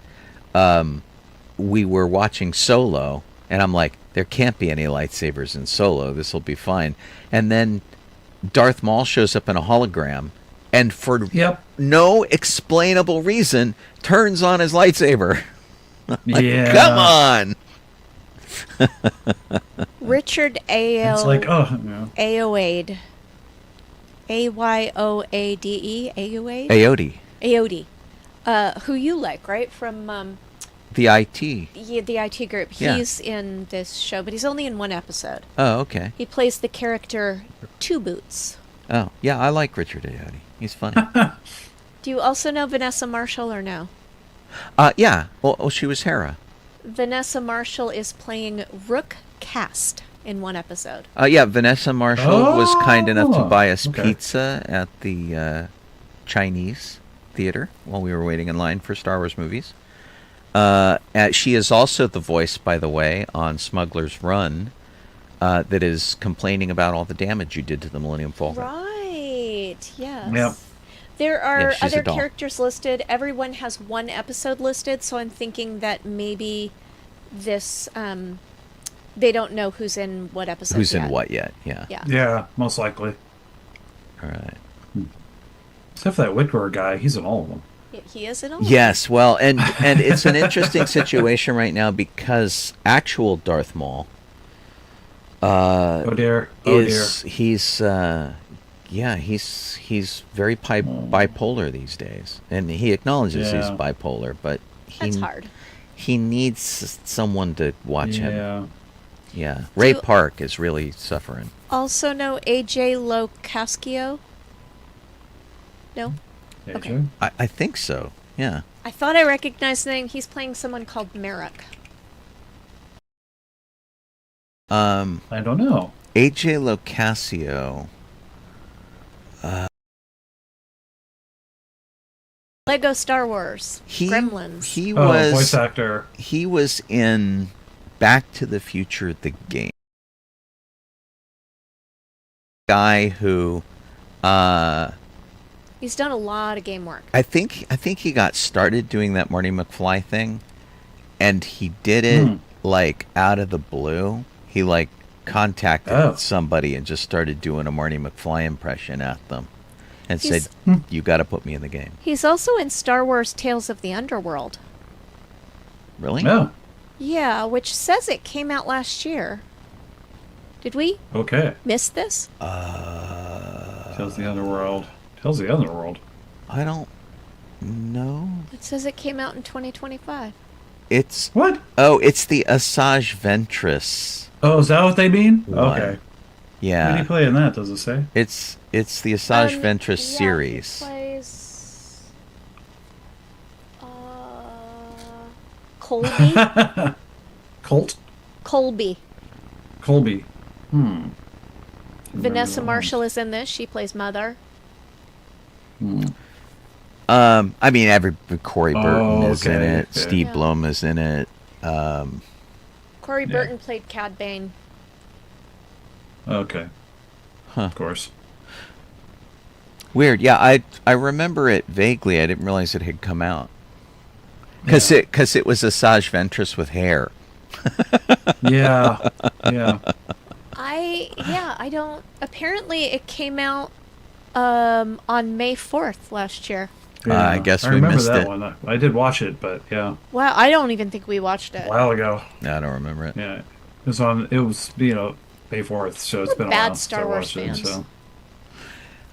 Speaker 1: we were watching Solo, and I'm like, there can't be any lightsabers in Solo. This will be fine. And then Darth Maul shows up in a hologram. And for no explainable reason, turns on his lightsaber. Like, come on!
Speaker 3: Richard A.O.
Speaker 2: It's like,
Speaker 3: Ayoade. Ayoade. Ayoade?
Speaker 1: Ayoade.
Speaker 3: Ayoade. Who you like, right? From
Speaker 1: the IT.
Speaker 3: Yeah, the IT group.
Speaker 1: Yeah.
Speaker 3: He's in this show, but he's only in one episode.
Speaker 1: Oh, okay.
Speaker 3: He plays the character Two Boots.
Speaker 1: Oh, yeah, I like Richard Ayoade. He's funny.
Speaker 3: Do you also know Vanessa Marshall or no?
Speaker 1: Yeah. Well, she was Hera.
Speaker 3: Vanessa Marshall is playing Rook Cast in one episode.
Speaker 1: Yeah, Vanessa Marshall was kind enough to buy us pizza at the Chinese theater while we were waiting in line for Star Wars movies. She is also the voice, by the way, on Smuggler's Run, that is complaining about all the damage you did to the Millennium Falcon.
Speaker 3: Right, yes.
Speaker 2: Yep.
Speaker 3: There are
Speaker 1: she's a
Speaker 3: other
Speaker 1: doll.
Speaker 3: characters listed. Everyone has one episode listed, so I'm thinking that maybe this, they don't know who's in what episode
Speaker 1: Who's
Speaker 3: yet.
Speaker 1: in what yet, yeah.
Speaker 2: Yeah, most likely.
Speaker 1: All right.
Speaker 2: Except for that Witwer guy, he's in all of them.
Speaker 3: He is in all.
Speaker 1: Yes, well, and it's an interesting situation right now because actual Darth Maul
Speaker 2: Oh dear.
Speaker 1: he's yeah, he's very bipolar these days, and he acknowledges he's
Speaker 2: Yeah.
Speaker 1: bipolar, but
Speaker 3: That's hard.
Speaker 1: he needs someone to watch him.
Speaker 2: Yeah.
Speaker 1: Yeah, Ray
Speaker 3: you-
Speaker 1: Park is really suffering.
Speaker 3: Also know AJ Locascio? No?
Speaker 2: AJ?
Speaker 3: Okay.
Speaker 1: I think so. Yeah.
Speaker 3: I thought I recognized the name. He's playing someone called Merrick.
Speaker 2: I don't know.
Speaker 1: AJ Locascio.
Speaker 3: Lego Star Wars.
Speaker 1: He
Speaker 3: Gremlins.
Speaker 1: He
Speaker 2: Oh,
Speaker 1: was
Speaker 2: voice actor.
Speaker 1: He was in Back to the Future, the game. Guy who,
Speaker 3: He's done a lot of game work.
Speaker 1: I think he got started doing that Marty McFly thing, and he did it like out of the blue. He like contacted somebody and just started doing a Marty McFly impression at them, and
Speaker 3: He's-
Speaker 1: said, "You got to put me in the game."
Speaker 3: He's also in Star Wars Tales of the Underworld.
Speaker 1: Really?
Speaker 2: No.
Speaker 3: Yeah, which says it came out last year. Did we
Speaker 2: Okay.
Speaker 3: miss this?
Speaker 2: Tells the Underworld. Tells the Underworld.
Speaker 1: I don't know.
Speaker 3: It says it came out in 2025.
Speaker 1: It's
Speaker 2: What?
Speaker 1: it's the Asajj Ventress.
Speaker 2: Oh, is that what they mean?
Speaker 1: One.
Speaker 2: Okay. Who did
Speaker 1: Yeah,
Speaker 2: he play in that? Does it say?
Speaker 1: it's the Asajj Ventress series.
Speaker 3: He plays Colby.
Speaker 2: Colt?
Speaker 3: Colby.
Speaker 2: Colby.
Speaker 3: Vanessa
Speaker 2: that
Speaker 3: Marshall is in this. She plays Mother.
Speaker 1: I mean, Corey Burton is in
Speaker 2: okay,
Speaker 1: it.
Speaker 2: okay.
Speaker 1: Steve
Speaker 3: Yeah.
Speaker 1: Blum is in it.
Speaker 3: Corey Burton played Cad Bane.
Speaker 2: Okay.
Speaker 1: Huh.
Speaker 2: Of course.
Speaker 1: Weird. Yeah, I remember it vaguely. I didn't realize it had come out. Because
Speaker 2: Yeah.
Speaker 1: it was Asajj Ventress with hair.
Speaker 2: Yeah. Yeah.
Speaker 3: I don't. Apparently, it came out on May 4th last year.
Speaker 2: Yeah.
Speaker 1: I guess
Speaker 2: I
Speaker 1: we
Speaker 2: remember
Speaker 1: missed
Speaker 2: that
Speaker 1: it.
Speaker 2: one. I did watch it, but yeah,
Speaker 3: Wow, I don't even think we watched
Speaker 2: a
Speaker 3: it.
Speaker 2: while ago.
Speaker 1: I don't remember it.
Speaker 2: Yeah. It was on. It was May 4th, so it's
Speaker 3: We're
Speaker 2: been a
Speaker 3: bad
Speaker 2: while.
Speaker 3: Star
Speaker 2: since I
Speaker 3: Wars
Speaker 2: watched it,
Speaker 3: fans.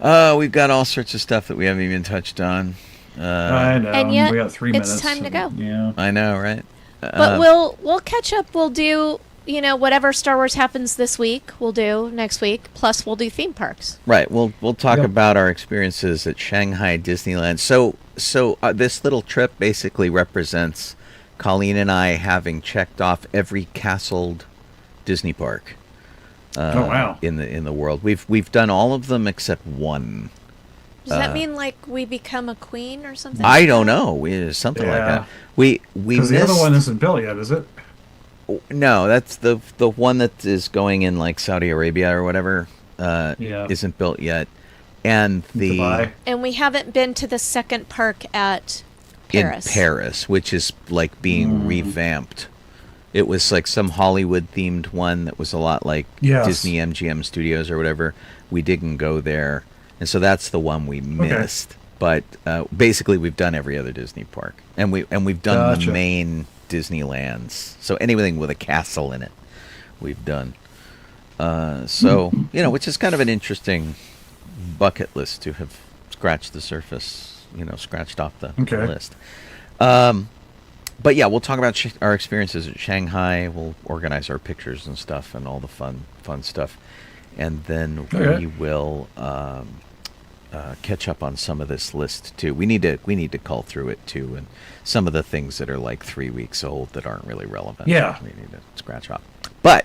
Speaker 2: so.
Speaker 1: We've got all sorts of stuff that we haven't even touched on.
Speaker 2: I know.
Speaker 3: And yet,
Speaker 2: we got 3
Speaker 3: it's
Speaker 2: minutes.
Speaker 3: time to go.
Speaker 2: Yeah.
Speaker 1: I know, right?
Speaker 3: But we'll catch up. We'll do whatever Star Wars happens this week. We'll do next week. Plus, we'll do theme parks.
Speaker 1: Right. We'll talk
Speaker 2: Yep.
Speaker 1: about our experiences at Shanghai Disneyland. So this little trip basically represents Colleen and I having checked off every castled Disney park.
Speaker 2: Oh, wow.
Speaker 1: In the world, we've done all of them except one.
Speaker 3: Does that mean like we become a queen or something?
Speaker 1: I don't know. Something like
Speaker 2: Yeah.
Speaker 1: that. We
Speaker 2: Because
Speaker 1: missed.
Speaker 2: the other one isn't built yet, is it?
Speaker 1: No, that's the one that is going in like Saudi Arabia or whatever.
Speaker 2: Yeah.
Speaker 1: Isn't built yet, and the
Speaker 2: Dubai.
Speaker 3: And we haven't been to the second park at Paris.
Speaker 1: in Paris, which is like being revamped. It was like some Hollywood themed one that was a lot like
Speaker 2: Yes.
Speaker 1: Disney MGM Studios or whatever. We didn't go there, and so that's the one we missed. But basically, we've done every other Disney park, and we've done
Speaker 2: Gotcha.
Speaker 1: the main Disneylands. So anything with a castle in it, we've done. So which is kind of an interesting bucket list to have scratched the surface. Scratched off the
Speaker 2: Okay.
Speaker 1: list. But yeah, we'll talk about our experiences at Shanghai. We'll organize our pictures and stuff and all the fun stuff, and then
Speaker 2: Okay.
Speaker 1: we will catch up on some of this list too. We need to cull through it too, and some of the things that are like 3 weeks old that aren't really relevant.
Speaker 2: Yeah.
Speaker 1: we need to scratch off. But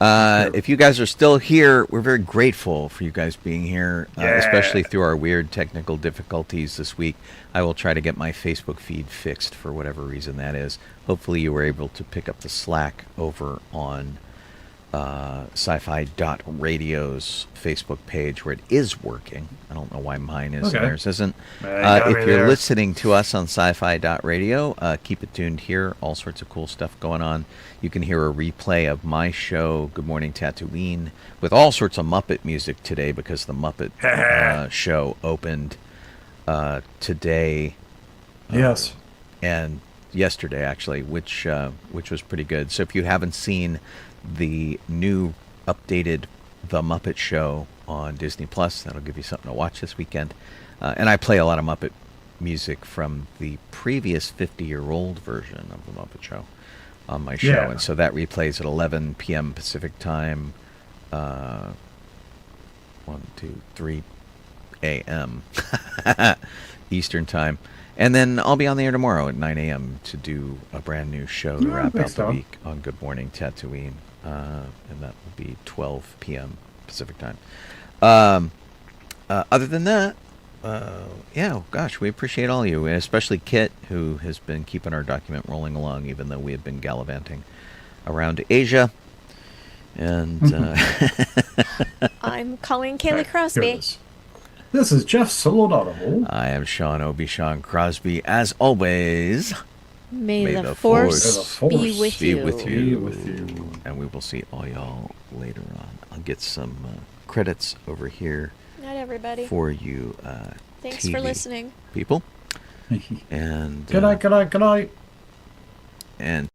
Speaker 2: Sure.
Speaker 1: if you guys are still here, we're very grateful for you guys being here,
Speaker 2: Yeah.
Speaker 1: especially through our weird technical difficulties this week. I will try to get my Facebook feed fixed for whatever reason that is. Hopefully you were able to pick up the slack over on sci-fi.radio's Facebook page where it is working. I don't know why mine is and
Speaker 2: Okay.
Speaker 1: theirs isn't.
Speaker 2: got
Speaker 1: If
Speaker 2: me
Speaker 1: you're
Speaker 2: there.
Speaker 1: listening to us on sci-fi.radio, keep it tuned here. All sorts of cool stuff going on. You can hear a replay of my show, Good Morning Tatooine, with all sorts of Muppet music today because the Muppet show opened today
Speaker 2: Yes.
Speaker 1: and yesterday actually, which was pretty good. So if you haven't seen the new updated The Muppet Show on Disney Plus. That'll give you something to watch this weekend. And I play a lot of Muppet music from the previous 50-year-old version of the Muppet Show on my show.
Speaker 2: Yeah.
Speaker 1: And so that replays at 11 p.m. Pacific time, 1, 2, 3 a.m. Eastern time. And then I'll be on the air tomorrow at 9 a.m. to do a brand new show to wrap out
Speaker 2: thanks,
Speaker 1: the
Speaker 2: Tom.
Speaker 1: week on Good Morning Tatooine. And that will be 12 p.m. Pacific time. Other than that, yeah, gosh, we appreciate all of you, and especially Kit, who has been keeping our document rolling along, even though we have been gallivanting around Asia. And
Speaker 3: I'm calling Kaylee
Speaker 2: Here it
Speaker 3: Crosby.
Speaker 2: is. This is Jeff Solo Donoho.
Speaker 1: I am Shawn Obi-Shawn Crosby. As always,
Speaker 3: May,
Speaker 1: May
Speaker 3: the,
Speaker 1: the
Speaker 3: force,
Speaker 2: force
Speaker 3: be with
Speaker 1: be
Speaker 3: you.
Speaker 1: with
Speaker 2: Be
Speaker 1: you.
Speaker 2: with you.
Speaker 1: And we will see all y'all later on. I'll get some credits over here
Speaker 3: Not everybody.
Speaker 1: for you
Speaker 3: Thanks
Speaker 1: TV
Speaker 3: for listening.
Speaker 1: people. And
Speaker 2: Good night, good night, good night.
Speaker 1: and